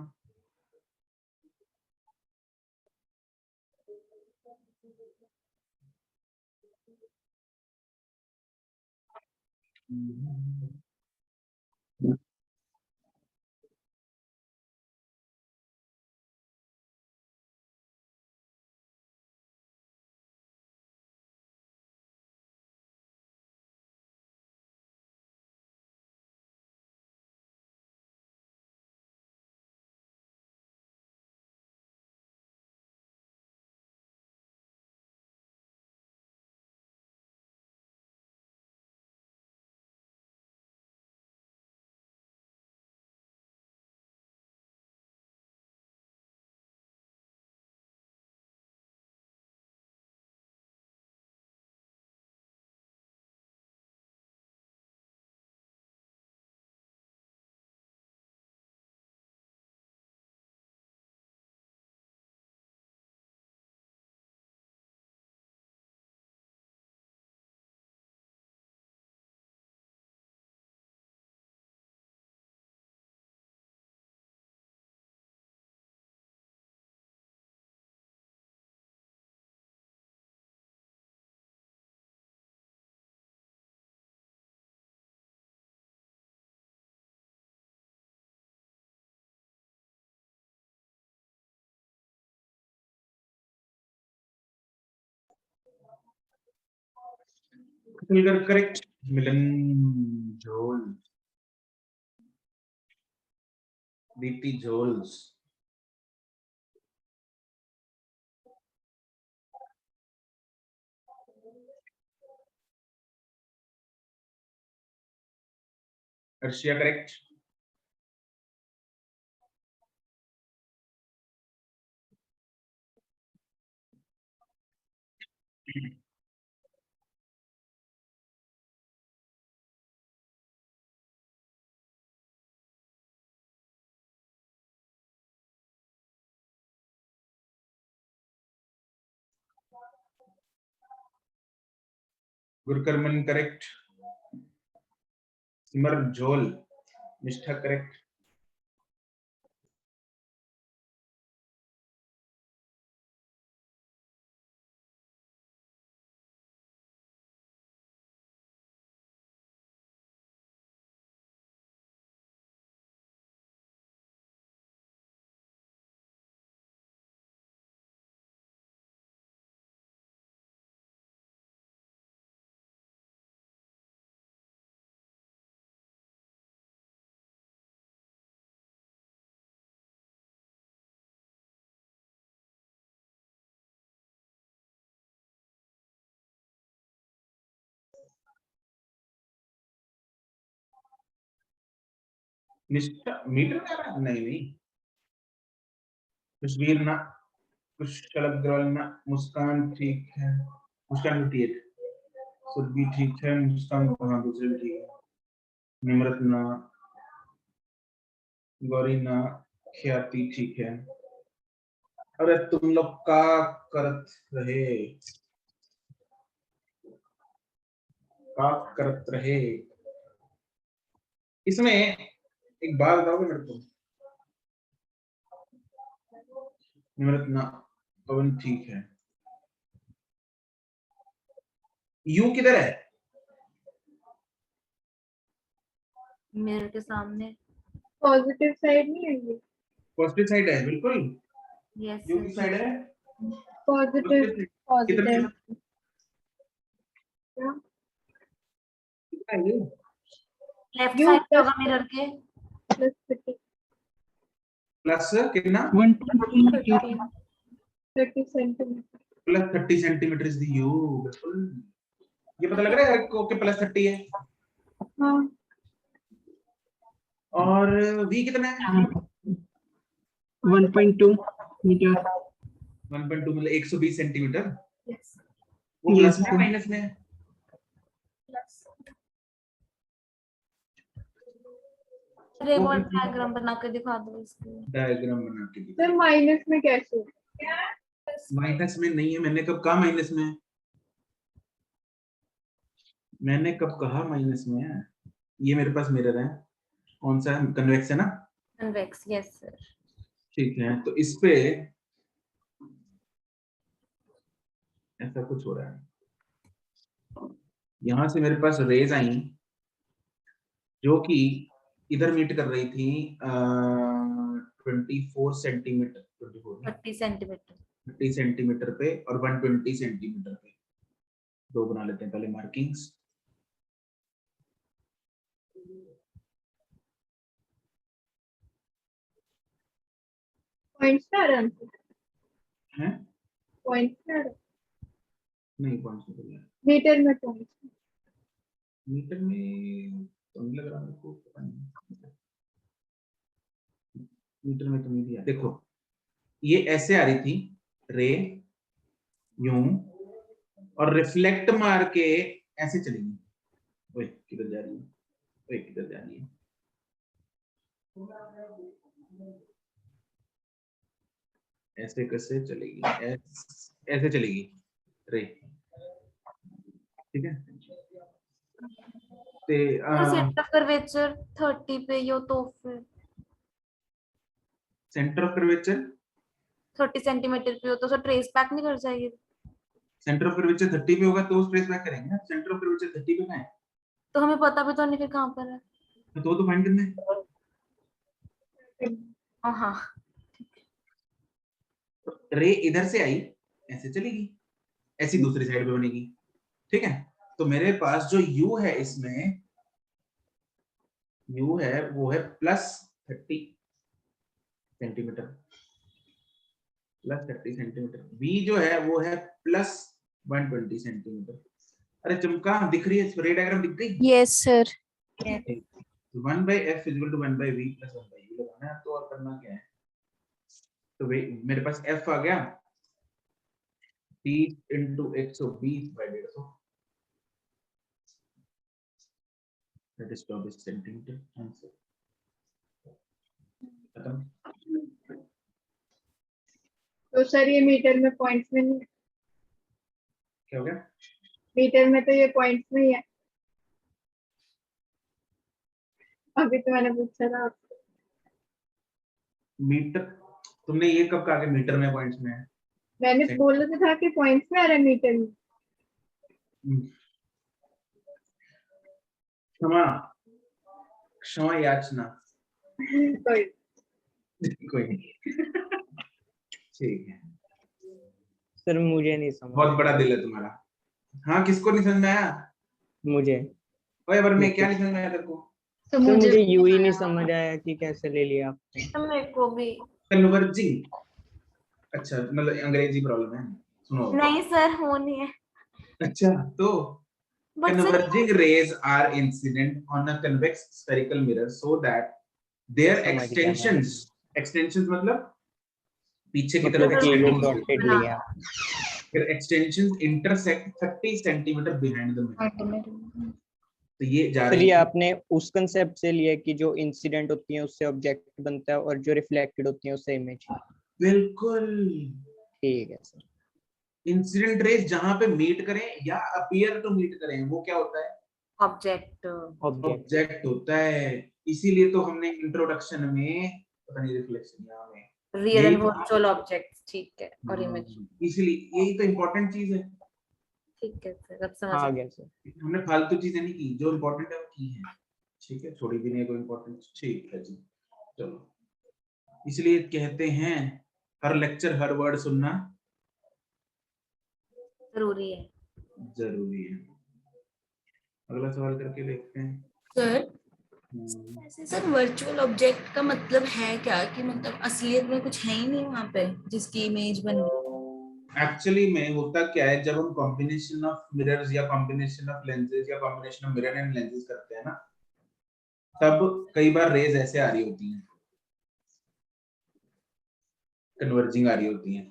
करेक्ट, मिलन झोल, बीटी झोल्स। अर्शिया करेक्ट। गुरकरमन करेक्ट। सिमर झोल, निष्ठा करेक्ट। मीटर में आ रहा है? नहीं कुशवीर ना, कुशल अग्रवाल ना, मुस्कान ठीक है, मुस्कान 58, सुरभि ठीक है, मुस्कान हाँ दूसरे भी ठीक है, निम्रत ना, गौरी ना, ख्याति ठीक है। अरे तुम लोग का करत रहे इसमें एक बात बताओगे मेरे को? निम्रत ना, पवन ठीक है, यू किधर है? मिरर के सामने। पॉजिटिव साइड नहीं है ये? पॉजिटिव साइड है बिल्कुल। यस यू की साइड है पॉजिटिव कितना पॉजिटिव कितना है ये? लेफ्ट You साइड plus- होगा मिरर के। प्लस 30 प्लस कितना? 1.2 metre 30 centimetre. Plus 30 centimetre is the U. बिल्कुल ये पता लग रहा है को कि प्लस 30 है। हाँ और v कितना है? 1.2 मीटर 1.2 मतलब 120 सेंटीमीटर। yes. वो प्लस Yes, में sir. माइनस में है? रेबॉल डायग्राम बना के दिखा दो इसको। डायग्राम बना के दिखा। सर माइनस में कैसे? माइनस में नहीं है, मैंने कब कहा माइनस में? मैंने कब कहा माइनस में है? ये मेरे पास मिरर है, कौन सा है? कन्वेक्स है ना? Convex yes sir. ठीक है तो इस पे ऐसा कुछ हो रहा है, यहां से मेरे पास रेज आई जो कि इधर मीट कर रही थी 24 सेंटीमीटर 30 सेंटीमीटर 30 सेंटीमीटर पे और 120 सेंटीमीटर पे। दो बना लेते हैं पहले मार्किंग्स। पॉइंट्स पे आ रहा है? हैं? पॉइंट्स पे आ रहा है? नहीं पॉइंट्स नहीं बोलना है। मीटर में पॉइंट्स। मीटर में तो नहीं लग रहा मेरे को, पता नहीं मीटर में तो नहीं दिया। देखो ये ऐसे आ रही थी रे यूं और रिफ्लेक्ट मार के ऐसे चलेगी। ओए किधर जा रही है? ओए किधर जा रही है? ऐसे कैसे चलेगी? ऐसे चलेगी रे, ठीक है। ते सेंटर ऑफ कर्वेचर 30 पे यो तो फिर सेंटर ऑफ कर्वेचर 30 सेंटीमीटर पे हो तो सर ट्रेस बैक नहीं कर जाएगी? सेंटर ऑफ कर्वेचर 30 पे होगा तो ट्रेस बैक करेंगे ना। सेंटर ऑफ कर्वेचर 30 पे कहां है? तो हमें पता भी तो नहीं फिर कहाँ पर है। तो फाइंड करना है। हाँ रे इधर से आई ऐसे चलेगी, ऐसी दूसरी साइड पे बनेगी, ठीक है। तो मेरे पास जो u है इसमें u है वो है plus 30 centimetre, plus 30 centimetre. v जो है वो है प्लस 120 सेंटीमीटर। अरे चमका दिख रही है? रे डायग्राम दिख गई? Yes sir. 1 by f is equal to 1 by v plus 1 by u लगाना है। तो और करना क्या है? तो मेरे पास f आ गया 30 into 120 by 150, that is 24 centimetre answer. खत्म। तो सर ये मीटर में पॉइंट्स में नहीं है? क्या हो गया? मीटर में तो ये पॉइंट्स में ही है। अभी तो मैंने पूछा था आपसे। मीटर तुमने ये कब कहा कि मीटर में पॉइंट्स में है? मैंने बोला तो था कि पॉइंट्स में आ रहा है मीटर में। क्षमा क्षमा याचना। कोई कोई नहीं। ठीक है, सर मुझे नहीं समझ। बहुत बड़ा दिल है तुम्हारा। हाँ किसको नहीं समझ में आया? मुझे ओए पर मैं क्या नहीं समझ में आया तेरे को? तो सर मुझे मुझे यू ही नहीं समझ आया कि कैसे ले लिया आपने। मेरे को भी कन्वर्जिंग। अच्छा मतलब अंग्रेजी प्रॉब्लम है, सुनो। नहीं सर वो नहीं है। अच्छा तो But sir, converging rays are incident on a convex spherical mirror so that there समझ गया मैं। एक्सटेंशंस मतलब पीछे की मतलब तरफ कि extend वो होती है। डॉटेड लिया। फिर extensions intersect 30 centimetre behind the mirror. तो ये जा सर रही ये है आपने उस कंसेप्ट से लिया कि जो इंसिडेंट होती है उससे ऑब्जेक्ट बनता है और जो रिफ्लेक्टेड होती है उससे इमेज। बिल्कुल। ठीक है सर। इंसिडेंट रेज जहां पे मीट करें या अपीयर टू मीट करें वो क्या होता है? ऑब्जेक्ट। ऑब्जेक्ट होता है। इसीलिए तो हमने इंट्रोडक्शन में पता नहीं रिफ्लेक्शन यहाँ में रियल यही एंड वर्चुअल ऑब्जेक्ट्स, ठीक है, और इमेज। इसीलिए यही तो इम्पोर्टेंट चीज है। ठीक है सर, अब समझ आ आ गया सर। हमने फालतू चीजें नहीं की, जो इम्पोर्टेंट है वो की है। ठीक है, छोड़ी भी नहीं कोई इम्पोर्टेंट। ठीक है जी, चलो। इसलिए कहते हैं हर लेक्चर हर वर्ड सुनना जरूरी है। जरूरी है। अगला सवाल करके देखते हैं। सर ऐसे सर वर्चुअल ऑब्जेक्ट का मतलब है क्या, कि मतलब असलियत में कुछ है ही नहीं वहां पे जिसकी इमेज बन रही? एक्चुअली में होता क्या है, जब हम कॉम्बिनेशन ऑफ मिरर्स या कॉम्बिनेशन ऑफ लेंसेज या combination of mirror and lenses करते हैं ना, तब कई बार रेज ऐसे आ रही होती हैं, कन्वर्जिंग आ रही होती हैं।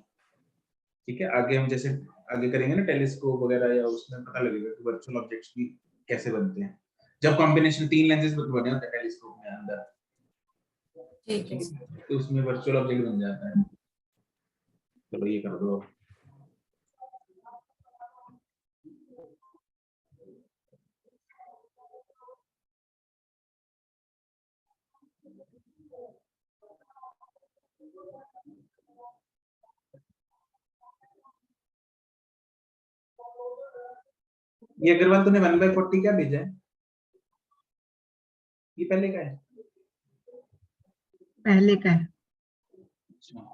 ठीक है, आगे हम जैसे आगे करेंगे ना टेलीस्कोप वगैरह, या उसमें पता लगेगा कि वर्चुअल ऑब्जेक्ट्स भी कैसे बनते हैं जब कॉम्बिनेशन 3 लेंसेज बने होते हैं टेलीस्कोप में अंदर। ठीक है। ठीक है, तो उसमें वर्चुअल ऑब्जेक्ट बन जाता है। चलो ये कर दो। ये अग्रवाल तूने 1/40 क्या भेजा है? ये पहले का है? पहले का है। अच्छा।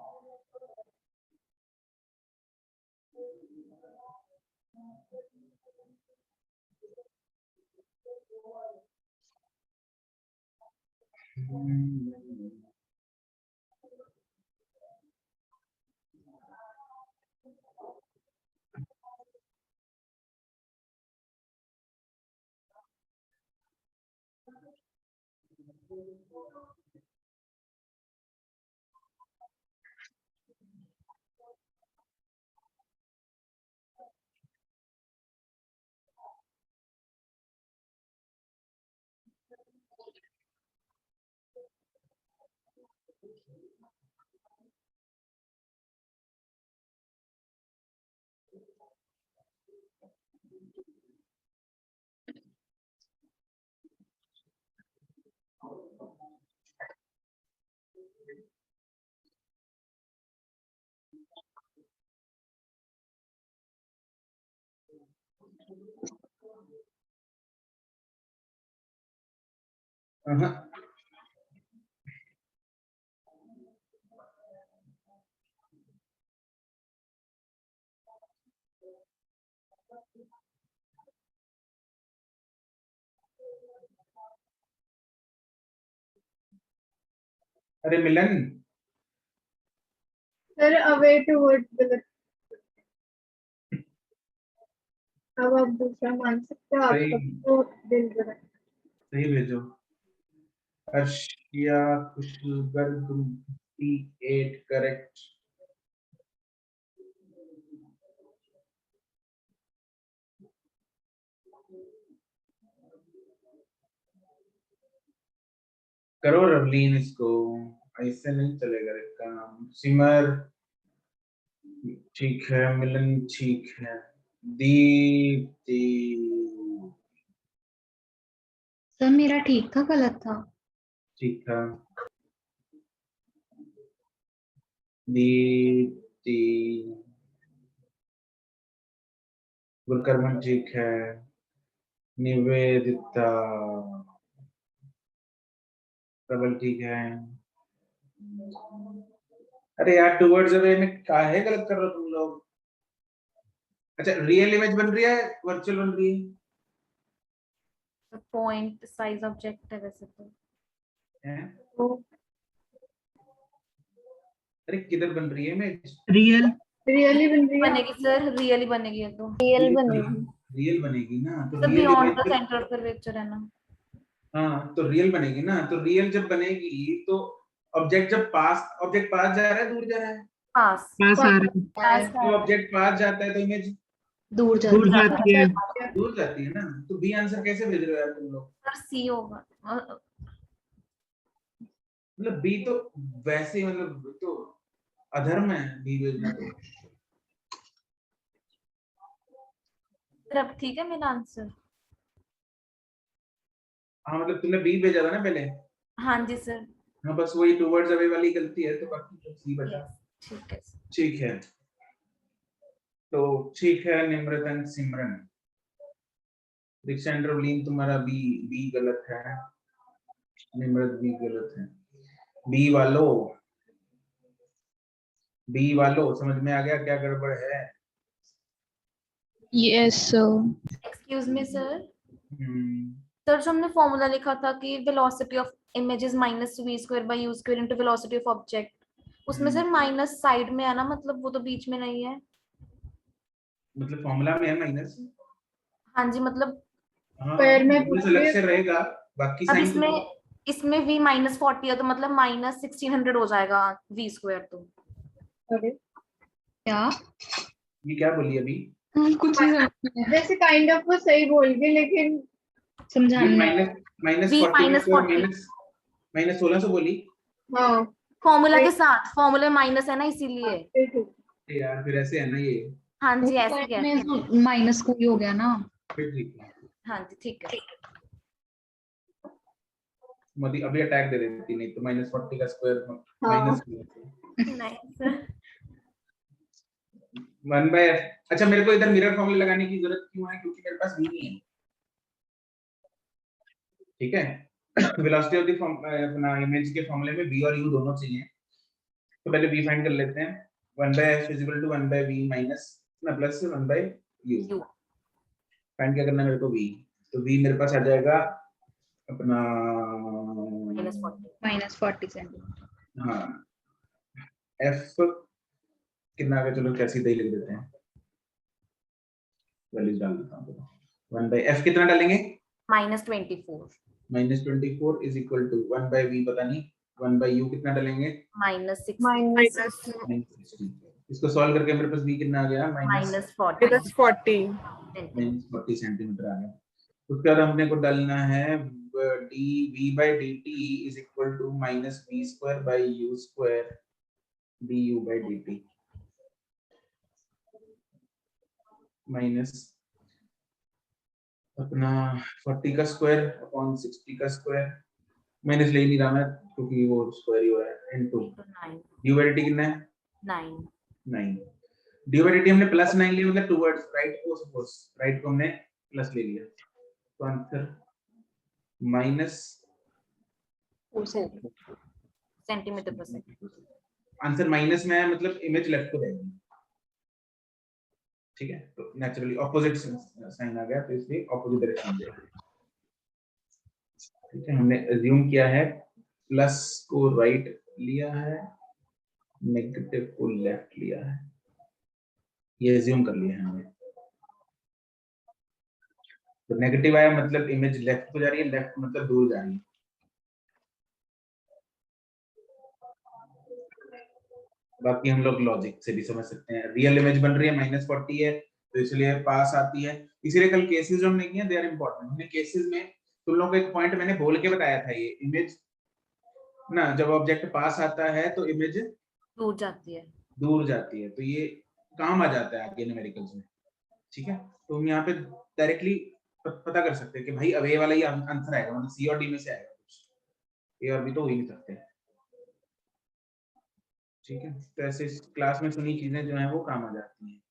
अरे मिलन, सर अवे टूवर्ड्स गलत। अब आप दूसरा मान सकते हो, सही आपका तो दिल गलत। सही भेजो। अर्शिया कुशलबर्ग 8 करेक्ट। करो रवलीन इसको, ऐसे नहीं चलेगा रे काम। सिमर ठीक है, मिलन ठीक है, दीप्ति सर मेरा ठीक था गलत था? ठीक था, दीप्ति गुरकर्मन ठीक है, निवेदिता प्रबल ठीक है। अरे यार टूवर्ड्स अवे में काहे गलत कर रहे हो तुम लोग? अच्छा, रियल इमेज बन रही है वर्चुअल बन रही पॉइंट साइज ऑब्जेक्ट है वैसे तो। है? तो अरे किधर बन रही है इमेज? रियल रियली बन रही है। बनेगी सर, रियली बनेगी ये तो। रियल बनेगी। रियल बनेगी ना, तो सब real beyond image the centre of curvature है ना। हाँ तो रियल बनेगी ना, तो रियल जब बनेगी तो ऑब्जेक्ट पास जा रहा है, दूर जा रहा है? पास पास आ रहे हैं, पास तो ऑब्जेक्ट पास जाता है तो इमेज दूर दूर जाती है। जाती है। दूर जाती है ना। तो बी आंसर कैसे भेज रहे हो यार तुम लोग? सर सी होगा। मतलब बी तो वैसे ही, मतलब तो अधर्म है बी भेजना तो। सर अब ठीक है मेरा आंसर? हाँ मतलब तुमने बी भेजा था ना पहले। हाँ जी सर। हाँ बस वही टू वर्ड्स अवे वाली गलती है, तो बाकी तो सी बचा। यस ठीक है सर। ठीक है, तो ठीक है Nimrat and Simran. Diksha and Ravleen तुम्हारा बी बी गलत है, निम्रत भी गलत है। बी वालों समझ में आ गया क्या गड़बड़ है? Yes sir. Excuse me sir. Hmm, sir जो हमने फॉर्मूला लिखा था कि velocity of image is minus v square by u square into velocity of object, उसमें सर माइनस साइड में है ना, मतलब वो तो बीच में नहीं है। मतलब फॉर्मूला में है माइनस। हाँ जी मतलब हाँ स्क्वायर में माइनस अलग से रहेगा, बाकी अब साइन तो इसमें v माइनस 40 है तो मतलब माइनस 1600 हो जाएगा v स्क्वायर तो। अरे क्या? ये क्या बोली अभी? कुछ नहीं समझ में आया। वैसे काइंड ऑफ वो सही बोल गए, लेकिन ये समझाने माइनस माइनस v 40 का माइनस स्क्वायर 40 माइनस माइनस 1600 बोली। हाँ फॉर्मूला के साथ, फॉर्मूले माइनस है ना इसीलिए। ठीक है। अरे यार फिर ऐसे है ना ये। हाँ वो जी ऐसे ही है। में माइनस को ही हो गया ना। फिर ठीक है, हाँ जी ठीक है। मोदी अभी अटैक दे देती, नहीं तो माइनस 40 का स्क्वायर हाँ माइनस नहीं सर। 1 बाय। अच्छा मेरे को इधर मिरर फॉर्मूला लगाने की जरूरत क्यों है? क्योंकि मेरे पास v नहीं है, ठीक है। वेलोसिटी ऑफ द अपना इमेज के फॉर्मूले में v और u दोनों चाहिए, तो पहले v फाइंड कर लेते हैं। 1 by f is equal to 1 by v minus ना plus 1 by u। u find क्या करना है मेरे को? v। तो v मेरे पास आ जाएगा अपना माइनस 40। -40 सेंटीमीटर। हाँ f कितना आ गया, चलो कैसे ही लिख देते हैं, वैल्यूज डाल देता हूँ। 1 बाय f कितना डालेंगे? Minus 24। -24 is equal to 1 by v पता नहीं, 1 बाय u कितना डालेंगे? माइनस 60। माइनस -60। इसको सॉल्व करके मेरे पास v कितना आ गया? माइनस 40 40 -40 सेंटीमीटर आ गया। उसके बाद हमने को डालना है d v by dt is equal to minus v square by u square du by dt minus अपना 40 का स्क्वायर अपॉन 60 का स्क्वायर, माइनस ले ही नहीं रहा मैं क्योंकि वो स्क्वायर ही हो रहा है, इनटू du by dt कितना है? 9। 9। du by dt हमने प्लस 9 लिया, मतलब टुवर्ड्स राइट को, सपोज राइट को हमने प्लस ले लिया, तो आंसर माइनस सेंटीमीटर पर सेकंड। आंसर माइनस में है, मतलब इमेज लेफ्ट को जाएगी, ठीक है। तो नेचुरली ऑपोजिट साइन आ गया, तो इसलिए ऑपोजिट डायरेक्शन जाएगी, ठीक है। हमने अज्यूम किया है प्लस को राइट लिया है, नेगेटिव को लेफ्ट लिया है, ये अज्यूम कर लिया है हमने। तो नेगेटिव आया मतलब इमेज लेफ्ट को जा रही है, लेफ्ट मतलब दूर जा रही है। बाकी हम लोग लॉजिक से भी समझ सकते हैं, रियल इमेज बन रही है -40 है तो इसलिए पास आती है। इसीलिए कल केसेस जो हमने किए दे आर इंपॉर्टेंट। हमने केसेस में तुम लोगों को एक पॉइंट मैंने बोल के बताया था, ये इमेज ना जब ऑब्जेक्ट पास आता है तो इमेज दूर जाती है। दूर जाती है, तो ये काम आ जाता है आगे न्यूमेरिकल्स में, ठीक है। तो हम यहाँ पे डायरेक्टली पता कर सकते हैं कि भाई अवे वाला ही आंसर आएगा, मतलब सी और डी में से आएगा कुछ, ए और बी तो हो ही नहीं सकते, ठीक है। तो ऐसे क्लास में सुनी चीजें जो है वो काम आ जाती हैं।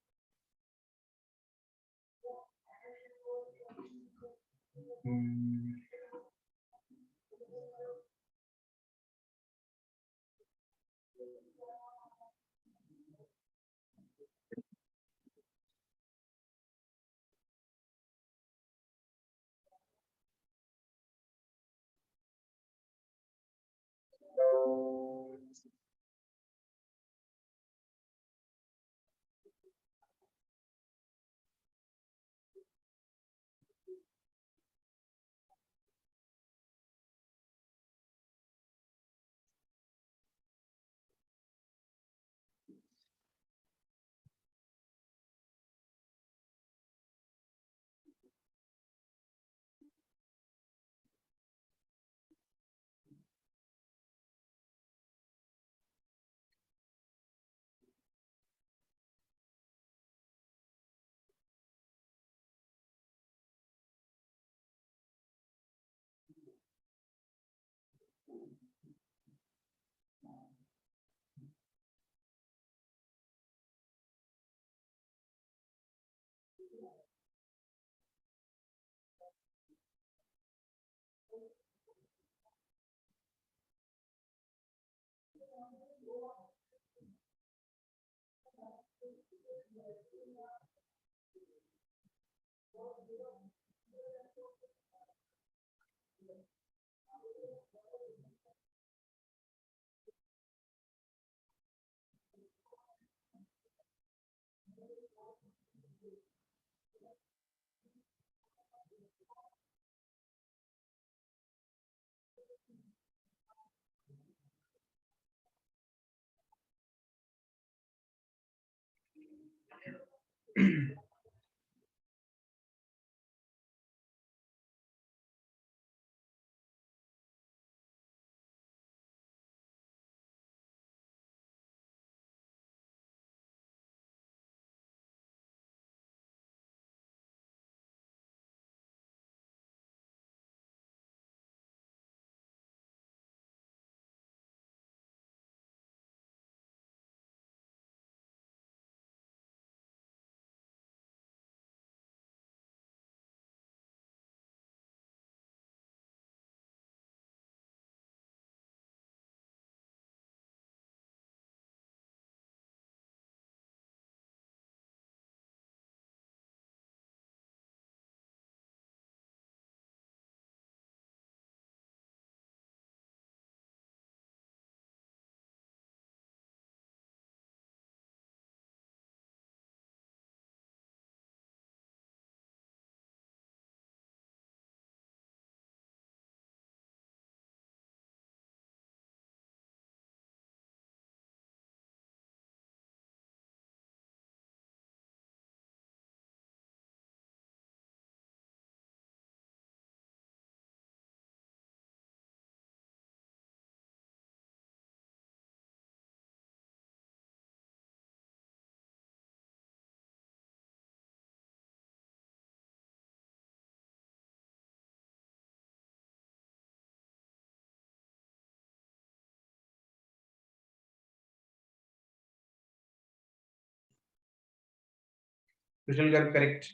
Kushal Garg correct.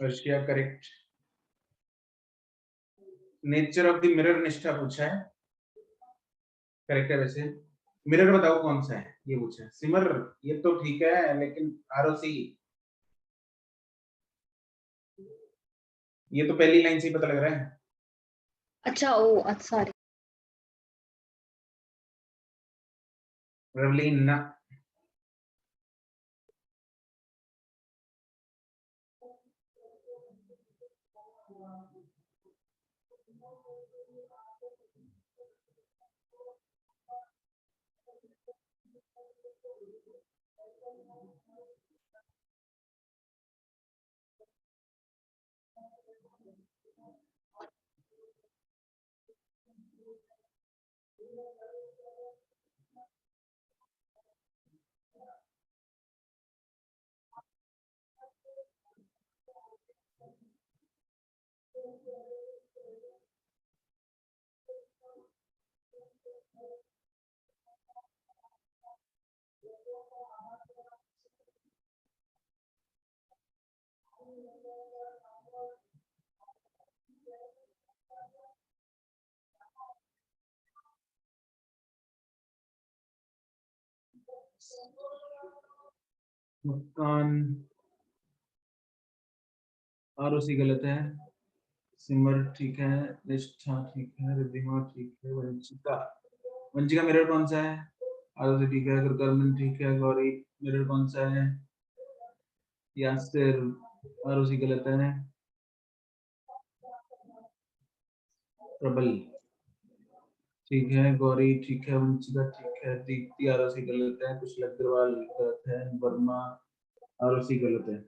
Arshia correct. Nature of the mirror Nishtha पूछा है, करेक्ट है। वैसे मिरर बताओ कौन सा है, ये पूछा है। सिमर ये तो ठीक है, लेकिन आरओसी ये तो पहली लाइन से ही पता लग रहा है। अच्छा ओ अच्छा रवलीन ना। मुस्कान आरओसी गलत है। सिमर ठीक है, निष्ठा ठीक है, रिद्धिमा ठीक है, वंशिका वंशिका मिरर कौन सा है? आरओसी ठीक है, गुरकर्मन ठीक है, गौरी मिरर कौन सा है? यासिर आरओसी गलत है। प्रबल ठीक है, गौरी ठीक है, वंशिका ठीक है, दीप्ति आरओसी गलत है, कुशल अग्रवाल गलत है, वर्मा आरओसी गलत है।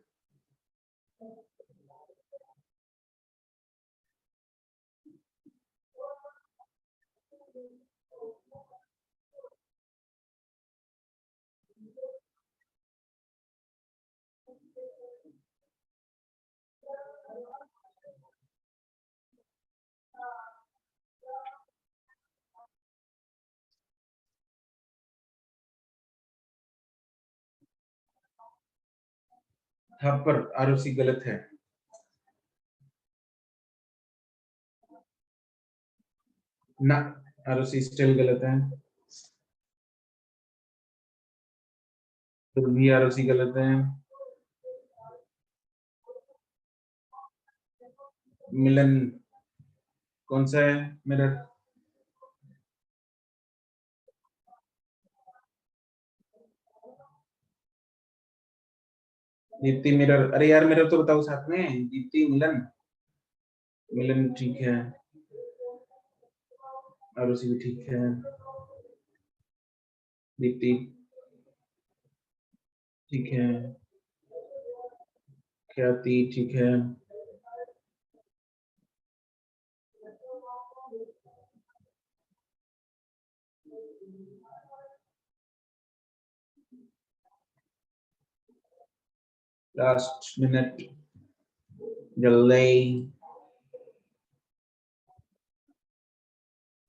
थापर आरओसी गलत है। ना आरओसी स्टिल गलत है। फिर भी आरओसी गलत है। मिलन कौन सा है मिरर? दीप्ति मिरर, अरे यार मिरर तो बताओ साथ में। दीप्ति मिलन, मिलन ठीक है, आरओसी भी ठीक है, दीप्ति ठीक है, ख्याति ठीक है, लास्ट मिनट जल्दी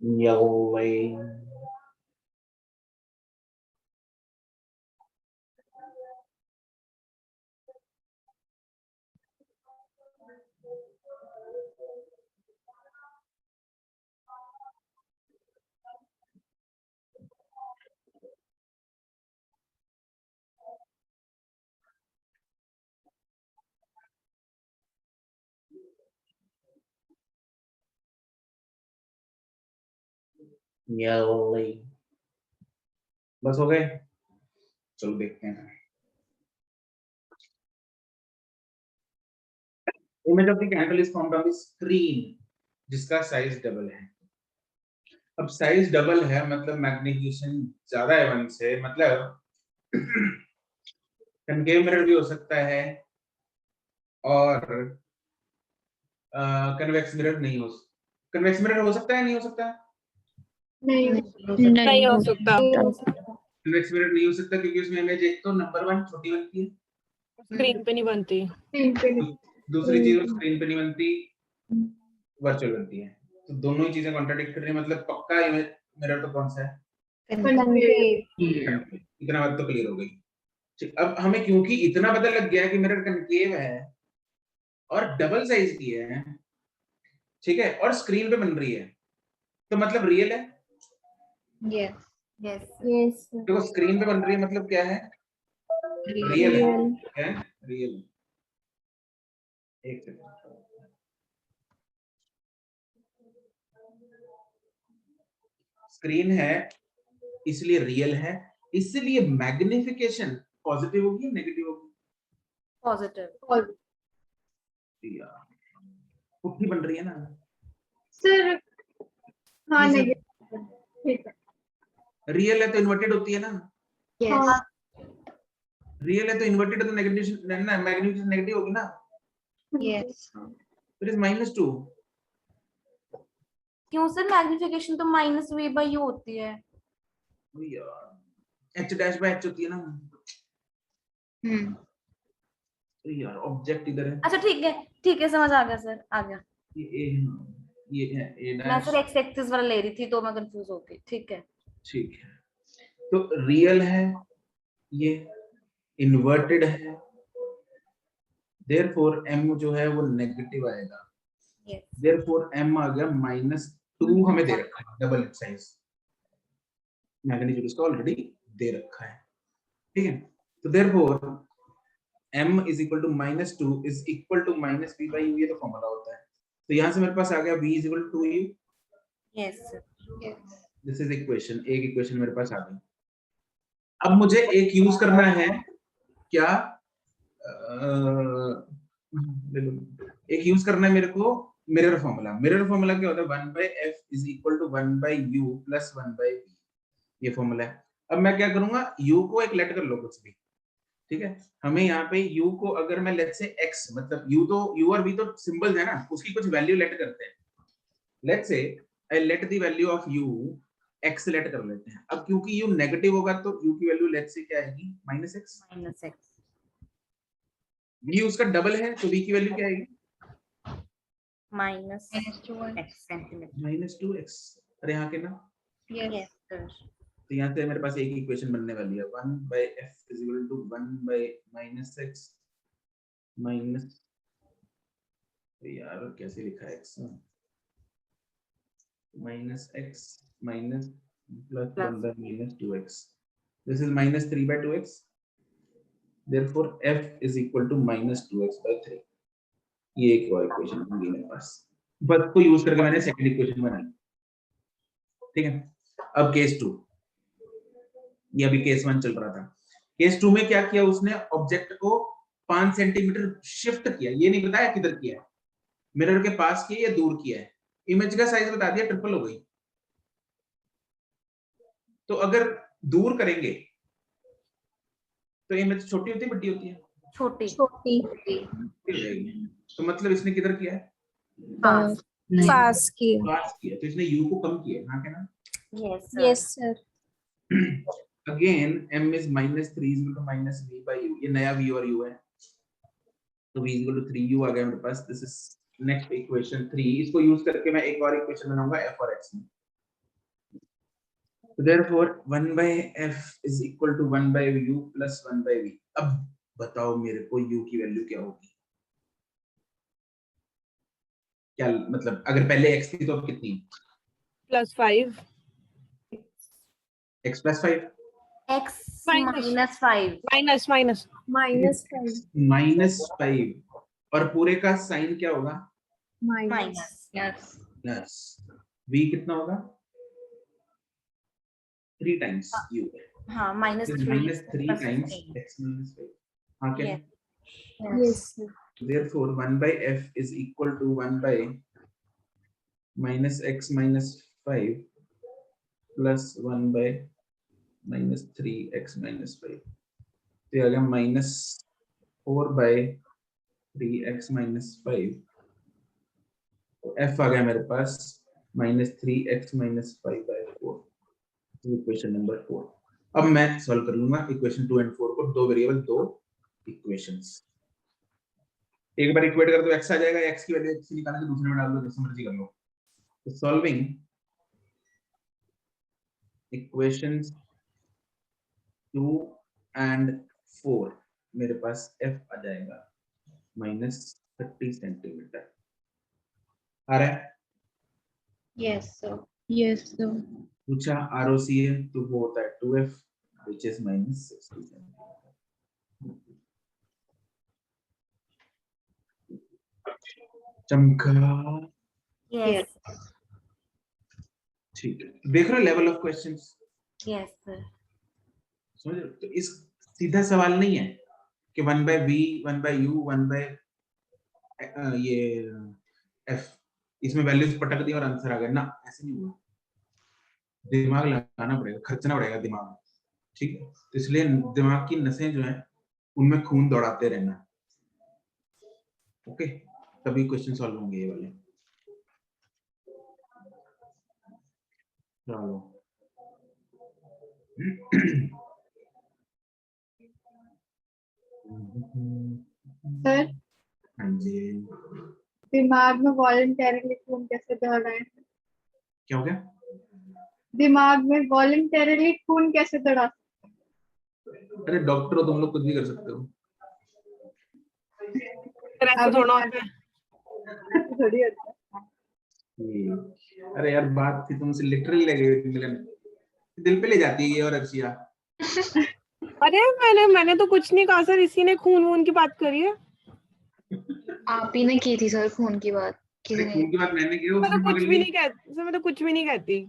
जल्दी। जल्दी बस हो गए। चलो देखते हैं। Image of the candle is formed on the screen जिसका साइज डबल है। अब साइज डबल है मतलब मैग्नीफिकेशन ज्यादा है 1 से, मतलब कनकेव मिरर भी हो सकता है और कन्वेक्स मिरर नहीं हो। कन्वेक्स मिरर हो सकता है नहीं हो सकता? नहीं नहीं हो सकता। कन्वेक्स मिरर नहीं हो सकता क्योंकि उसमें इमेज एक तो नंबर 1 छोटी बनती है, स्क्रीन पे नहीं बनती। स्क्रीन पे नहीं। दूसरी चीज स्क्रीन पे नहीं बनती, वर्चुअल बनती है। तो दोनों ही चीजें कॉन्ट्राडिक्ट कर रही है, मतलब पक्का इमेज मिरर तो कौन सा है? इतना बात तो क्लियर हो गई। ठीक, अब हमें क्योंकि इतना पता लग गया है कि मिरर कनकेव है और डबल साइज की है, ठीक है, और स्क्रीन पे बन रही है, तो मतलब रियल है। यस यस देखो स्क्रीन पे बन रही है मतलब क्या है? रियल है। क्या है? रियल। एक सेकंड, स्क्रीन है इसलिए रियल है, इसलिए मैग्निफिकेशन पॉजिटिव होगी या नेगेटिव होगी? पॉजिटिव। यार पुट्ठी बन रही है ना सर हाँ ये नेगेटिव ठीक है। रियल है तो इन्वर्टेड होती है ना, हाँ रियल है तो इन्वर्टेड है तो नेगेटिव ना, मैग्निफिकेशन नेगेटिव होगी ना। Yes it is -2। क्यों सर? मैग्निफिकेशन तो -v/u होती है। यार h डैश बाय h होती है ना। यार ऑब्जेक्ट इधर है, अच्छा ठीक है समझ आ गया सर, आ गया। ये है a मैं डैश। सर एक्स एक्सिस वाला ले रही थी तो मैं कंफ्यूज हो गई। ठीक है ठीक है, तो रियल है, ये इन्वर्टेड है, देयरफॉर m जो है वो नेगेटिव आएगा। यस देयरफॉर m आ गया -2 हमें दे रखा है, डबल साइज मैग्नीट्यूड इसका ऑलरेडी दे रखा है, ठीक है। तो therefore m is equal to -2 is equal to -v/u, ये तो फॉर्मूला होता है। तो यहां से मेरे पास आ गया v is equal to u। Yes this is equation, एक इक्वेशन मेरे पास आ गई। अब मुझे एक यूज करना है क्या, एक यूज करना है मेरे को मिरर फॉर्मूला। मिरर फॉर्मूला क्या होता है? 1/f is equal to 1/u plus 1/v, ये फॉर्मूला है। अब मैं क्या करूंगा, u को एक लेट कर लो कुछ भी, ठीक है। हमें यहाँ पे u को अगर मैं लेट से x, मतलब u तो u और v तो सिंबल्स है ना, उसकी कुछ वैल्यू लेट करते हैं। Let say I let the value of u x let कर लेते हैं। अब क्योंकि u नेगेटिव होगा तो u की वैल्यू लेट से क्या आएगी? -x। v उसका डबल है तो v की वैल्यू क्या आएगी? -2x centimetre. -2x। अरे यहाँ के ना, यस सर। तो यहाँ से मेरे पास एक इक्वेशन बनने वाली है, 1/f is equal to 1/-x minus, यार कैसे लिखा है x -x minus plus 1/-2x, this is -3/2x therefore f is equal to minus 2x by 3. ये एक और इक्वेशन होगी मेरे पास, बस को यूज करके मैंने सेकंड इक्वेशन बनाई. ठीक है, अब केस 2, ये अभी केस 1 चल रहा था. केस 2 में क्या किया उसने, ऑब्जेक्ट को 5 सेंटीमीटर शिफ्ट किया. ये नहीं बताया किधर किया है, मिरर के पास किया या दूर किया है. इमेज का साइज बता दिया, ट्रिपल हो गई. तो अगर दूर करेंगे तो इमेज छोटी होती है बड़ी होती है? छोटी. तो मतलब इसने किधर किया है, पास. पास की. पास किया, तो इसने u को कम किया. हाँ क्या ना? Yes sir. Again m is minus 3 is equal to minus v by u. ये नया v और u है, तो v is equal to 3u आ गया मेरे पास. This is next equation 3. इसको यूज करके मैं एक और इक्वेशन बनाऊंगा f और x में. So therefore 1 by f is equal to 1 by u plus 1 by v. अब बताओ मेरे को u की वैल्यू क्या होगी? क्या मतलब अगर पहले x थी तो अब कितनी? +5. x plus 5. x minus 5. Minus. -5 और पूरे का साइन क्या होगा? माइनस. प्लस v कितना होगा? 3 times u. हाँ, minus 3 times x minus 5. हाँ क्या? Yes sir. Therefore 1 by f is equal to 1 by minus x minus 5 plus 1 by minus 3x minus 5. तो ये आ गया minus 4 by 3x minus 5. तो f आ गया मेरे पास minus 3x minus 5 by 4. Equation number 4. अब मैं सॉल्व कर लूंगा इक्वेशन 2 एंड 4 को. दो वेरिएबल, दो इक्वेशंस. एक बार इक्वेट कर दो, x आ जाएगा. x की वैल्यू x निकाल के दूसरे में डाल दो, जैसे मर्जी कर लो. तो सॉल्विंग इक्वेशंस 2 एंड 4 मेरे पास f आ जाएगा -30 सेंटीमीटर. आ रहा है? Yes sir. पूछा ROC है तो वो होता है 2f which is -60 सेंटीमीटर. चमका. Yes. ठीक है, देख रहे हो level of questions? Yes sir. समझ रहे हो? तो इस सीधा सवाल नहीं है कि 1 by v 1 by u 1 by ये f, इसमें वैल्यूज पटक दी और आंसर आ गया ना. ऐसे नहीं हुआ, दिमाग लगाना पड़ेगा, खर्चना पड़ेगा दिमाग. ठीक है, तो इसलिए दिमाग की नसें जो हैं उनमें खून दौड़ाते रहना. ओके, तभी क्वेश्चन सॉल्व होंगे ये वाले. चलो सर हाँ जी, दिमाग में वॉलंटरली खून कैसे दौड़ रहा है? क्या हो गया? दिमाग में वॉलंटरली खून कैसे दौड़ा? अरे डॉक्टर हो तुम लोग, कुछ भी कर सकते हो. ऐसा थोड़ा होता है. थोड़ी होता है. अरे यार बात थी तुमसे लिटरली लगे मिलन, दिल पे ले जाती है ये और अर्शिया. अरे मैंने तो कुछ नहीं कहा सर. इसी ने खून वून की बात करी है. आप ही ने की थी सर खून की बात. किसी ने खून की बात मैंने की, मैं तो कुछ भी नहीं कहती सर. मैं तो कुछ भी नहीं कहती.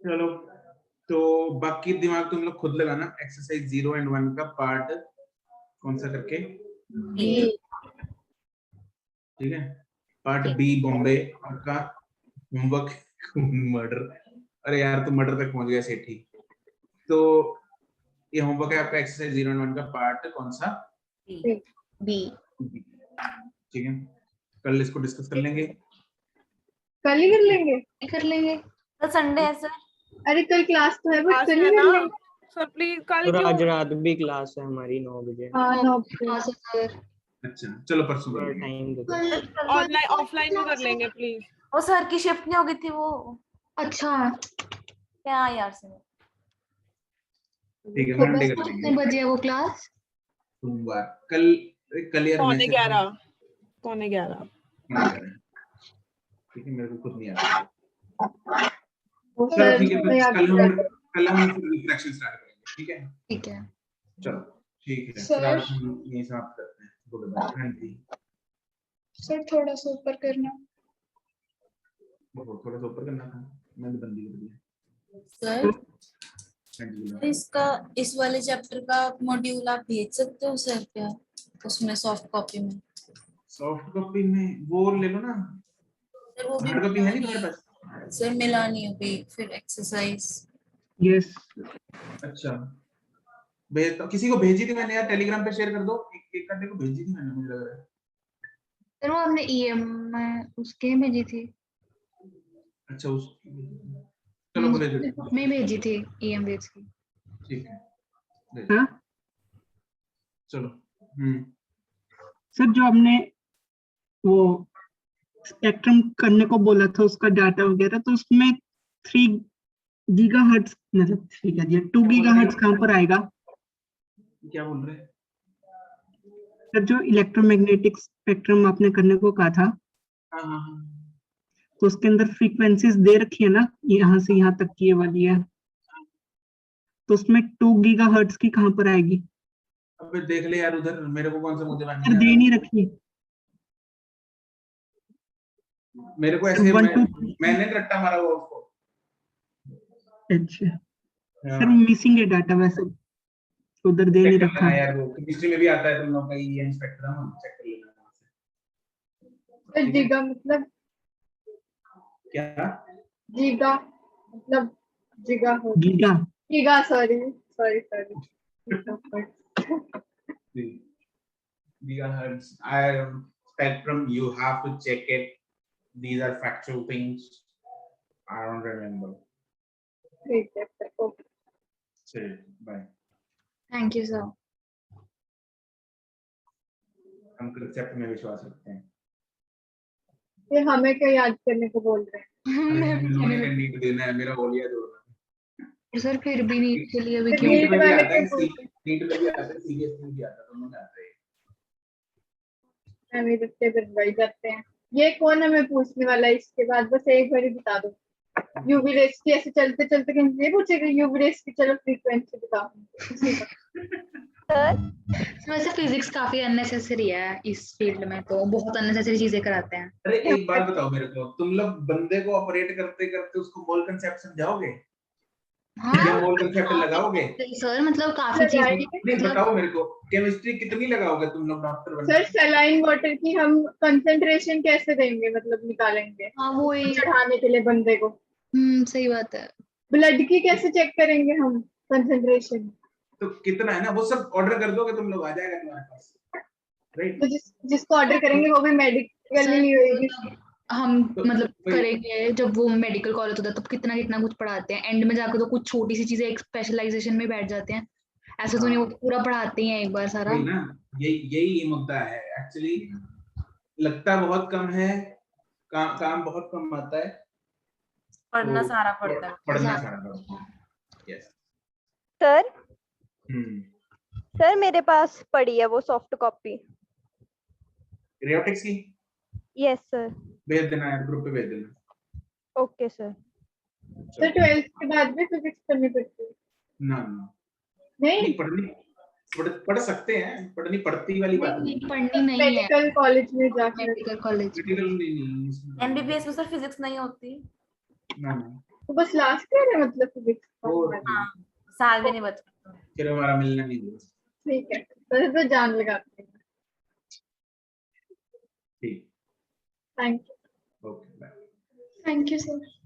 चलो, तो बाकी दिमाग तुम लोग खुद लगाना. एक्सरसाइज 0 एंड 1 का पार्ट कौन सा करके? ठीक है, पार्ट बी बॉम्बे का होमवर्क मर्डर. अरे यार तुम मर्डर तक पहुंच गया सेठी. तो ये होमवर्क है आपका एक्सरसाइज 0 एंड 1 का पार्ट कौन सा? बी. ठीक है, कल इसको डिस्कस कर लेंगे. कल ही कर लेंगे. तो संडे है सर. अरे कल क्लास तो है, बट क्लास कल है ही कर ना लेंगे. सर. प्लीज कल और आज क्यों? रात भी क्लास है हमारी 9 बजे. हाँ 9 हाँ सर. अच्छा चलो परसों कर थोड़ा लेंगे. टाइम दे दो. ऑनलाइन ऑफलाइन में कर लेंगे प्लीज. वो सर की शिफ्ट नहीं हो गई थी वो. अच्छा. क्या यार सर. ठीक है, तो मंडे बस कर कितने लेंगे. बजे है वो क्लास? सोमवार. कल यार 11:15. 11:15. ठीक है, मेरे को खुद नहीं आता. वो चलो सर ठीक है, मैं तो आपको कल हम रिफ्रैक्शन स्टार्ट करेंगे, ठीक है? ठीक है चलो ठीक है, सर। फिर आज हम यही समाप्त करते हैं। Good bye. हाँ जी, सर थोड़ा सा ऊपर करना। थोड़ा सा ऊपर करना था, मैंने बंदी कर दिया। सर हाँ जी, बोलो। इसका इस वाले चैप्टर का मॉड्यूल आप भेज सकते हो सर क्या उसमें सॉफ्ट कॉपी में? सॉफ्ट कॉपी में वो ले लो ना, सर वो भी हार्ड कॉपी है नहीं मिला तुम्हारे पास? नहीं, सर मिला नहीं अभी, फिर एक्सरसाइज। यस अच्छा, भेज तो किसी को भेजी थी मैंने यार, टेलीग्राम पे शेयर कर दो। एक घंटे को भेजी थी मैंने, मुझे लग रहा है। सर वो हमने ईएम उसके भेजी थी। अच्छा, उस चलो बोले जो, मैं भेजी थी ईएम भेज की। ठीक है, भेज। हाँ चलो। सर, जो हमने वो स्पेक्ट्रम करने को बोला था उसका डाटा वगैरह, तो उसमें 3 गीगाहर्ट्ज, मतलब 3 क्या दिया, 2 गीगाहर्ट्ज कहाँ पर आएगा? क्या बोल रहे हैं? सर जो इलेक्ट्रोमैग्नेटिक स्पेक्ट्रम आपने करने को कहा था, हाँ हाँ हाँ, तो उसके अंदर फ्रीक्वेंसीज दे रखी है ना, यहाँ से यहाँ तक की ये वाली है, तो उसमें 2 गीगाहर्ट्ज की कहाँ पर आएगी? अबे देख ले यार, उधर मेरे को कौन सा मुद्दे सर दे नहीं रखी। मेरे को सर ऐसे 1 2 मैंने रट्टा मारा हुआ उसको। अच्छा हाँ। सर, मिसिंग है डाटा वैसे, उधर दे नहीं चेक कर रखा। लेना यार, वो केमिस्ट्री में भी आता है तुम लोग का ये स्पेक्ट्रम, हम चेक कर लेना वहाँ से। सर जीगा मतलब क्या? जीगा मतलब जीगा हो giga giga, sorry sorry sorry. Gigahertz, spectrum, you have to check it. These are factual things. I don't remember. ठीक है सर, ओके। चलिए, bye. Thank you sir. हम कंसेप्ट में विश्वास रखते हैं। ये हमें क्या याद करने को बोल रहे हैं? अरे मैंने नीट देना है, मेरा बोलिया जोड़ना। सर फिर भी नीट के लिए अभी फिर क्यों? नीट में भी वाले आता है, को बोल- नीट में भी आता है, सीबीएस में भी आता है, दोनों में आता है। हमें बच्चे बनवाई जाते हैं। ये कौन हमें पूछने वाला है इसके बाद? बस एक बार ही बता दो। यूवी रेस की ऐसे चलते चलते कहीं ये पूछेगा यूवी रेस की, चलो फ्रीक्वेंसी बताओ। सर वैसे फिजिक्स काफी अननेसेसरी है इस फील्ड में, तो बहुत अननेसेसरी चीजें कराते हैं। अरे एक बात बताओ मेरे को, तुम लोग बंदे को ऑपरेट करते करते उसको मोल कंसेप्ट समझाओगे या मोल कंसेप्ट लगाओगे? सर मतलब काफी चीजें नहीं बताओ मेरे को, केमिस्ट्री कितनी लगाओगे तुम लोग डॉक्टर बनने? सर सलाइन वाटर की हम कंसंट्रेशन कैसे देंगे, मतलब निकालेंगे हाँ वो चढ़ाने के लिए बंदे को? सही बात है। ब्लड की कैसे चेक करेंगे हम कंसंट्रेशन? तो कितना है ना, वो सब ऑर्डर कर दोगे तुम लोग, आ जाएगा तुम्हारे पास, राइट? तो जिसको ऑर्डर करेंगे वो भी मेडिकल नहीं होगी। हम तो मतलब वही- करेंगे जब वो मेडिकल कॉलेज होता है तब कितना कितना कुछ पढ़ाते हैं, एंड में जाकर तो कुछ छोटी सी चीजें एक स्पेशलाइजेशन में बैठ जाते हैं। ऐसा तो नहीं वो पूरा पढ़ाते ही हैं एक बार सारा। वही ना, यही मुद्दा है एक्चुअली। लगता बहुत कम है, काम बहुत कम आता है, पढ़ना तो सारा पड़ता है। पढ़ना सारा पड़ता है। यस। सर हम्म, सर मेरे पास पड़ी है वो सॉफ्ट कॉपी। क्रियोटिक्स की यस सर। भेज देना यार, ग्रुप पे भेज देना। Okay sir. तो 12th के बाद भी फिजिक्स पढ़नी पड़ती है? ना ना, नहीं पढ़ सकते हैं, पढ़नी पड़ती वाली बात नहीं। पढ़नी नहीं है मेडिकल कॉलेज में जाकर। Medical college. क्रिटिकल नहीं एमबीबीएस में सर फिजिक्स नहीं होती। ना ना, तो बस लास्ट ईयर है मतलब फिजिक्स और हाँ, साल में नहीं बचता। फिर हमारा मिलना नहीं हुआ। ठीक है, तो जान लगाते हैं। ठीक, thank you. Okay bye. Thank you sir.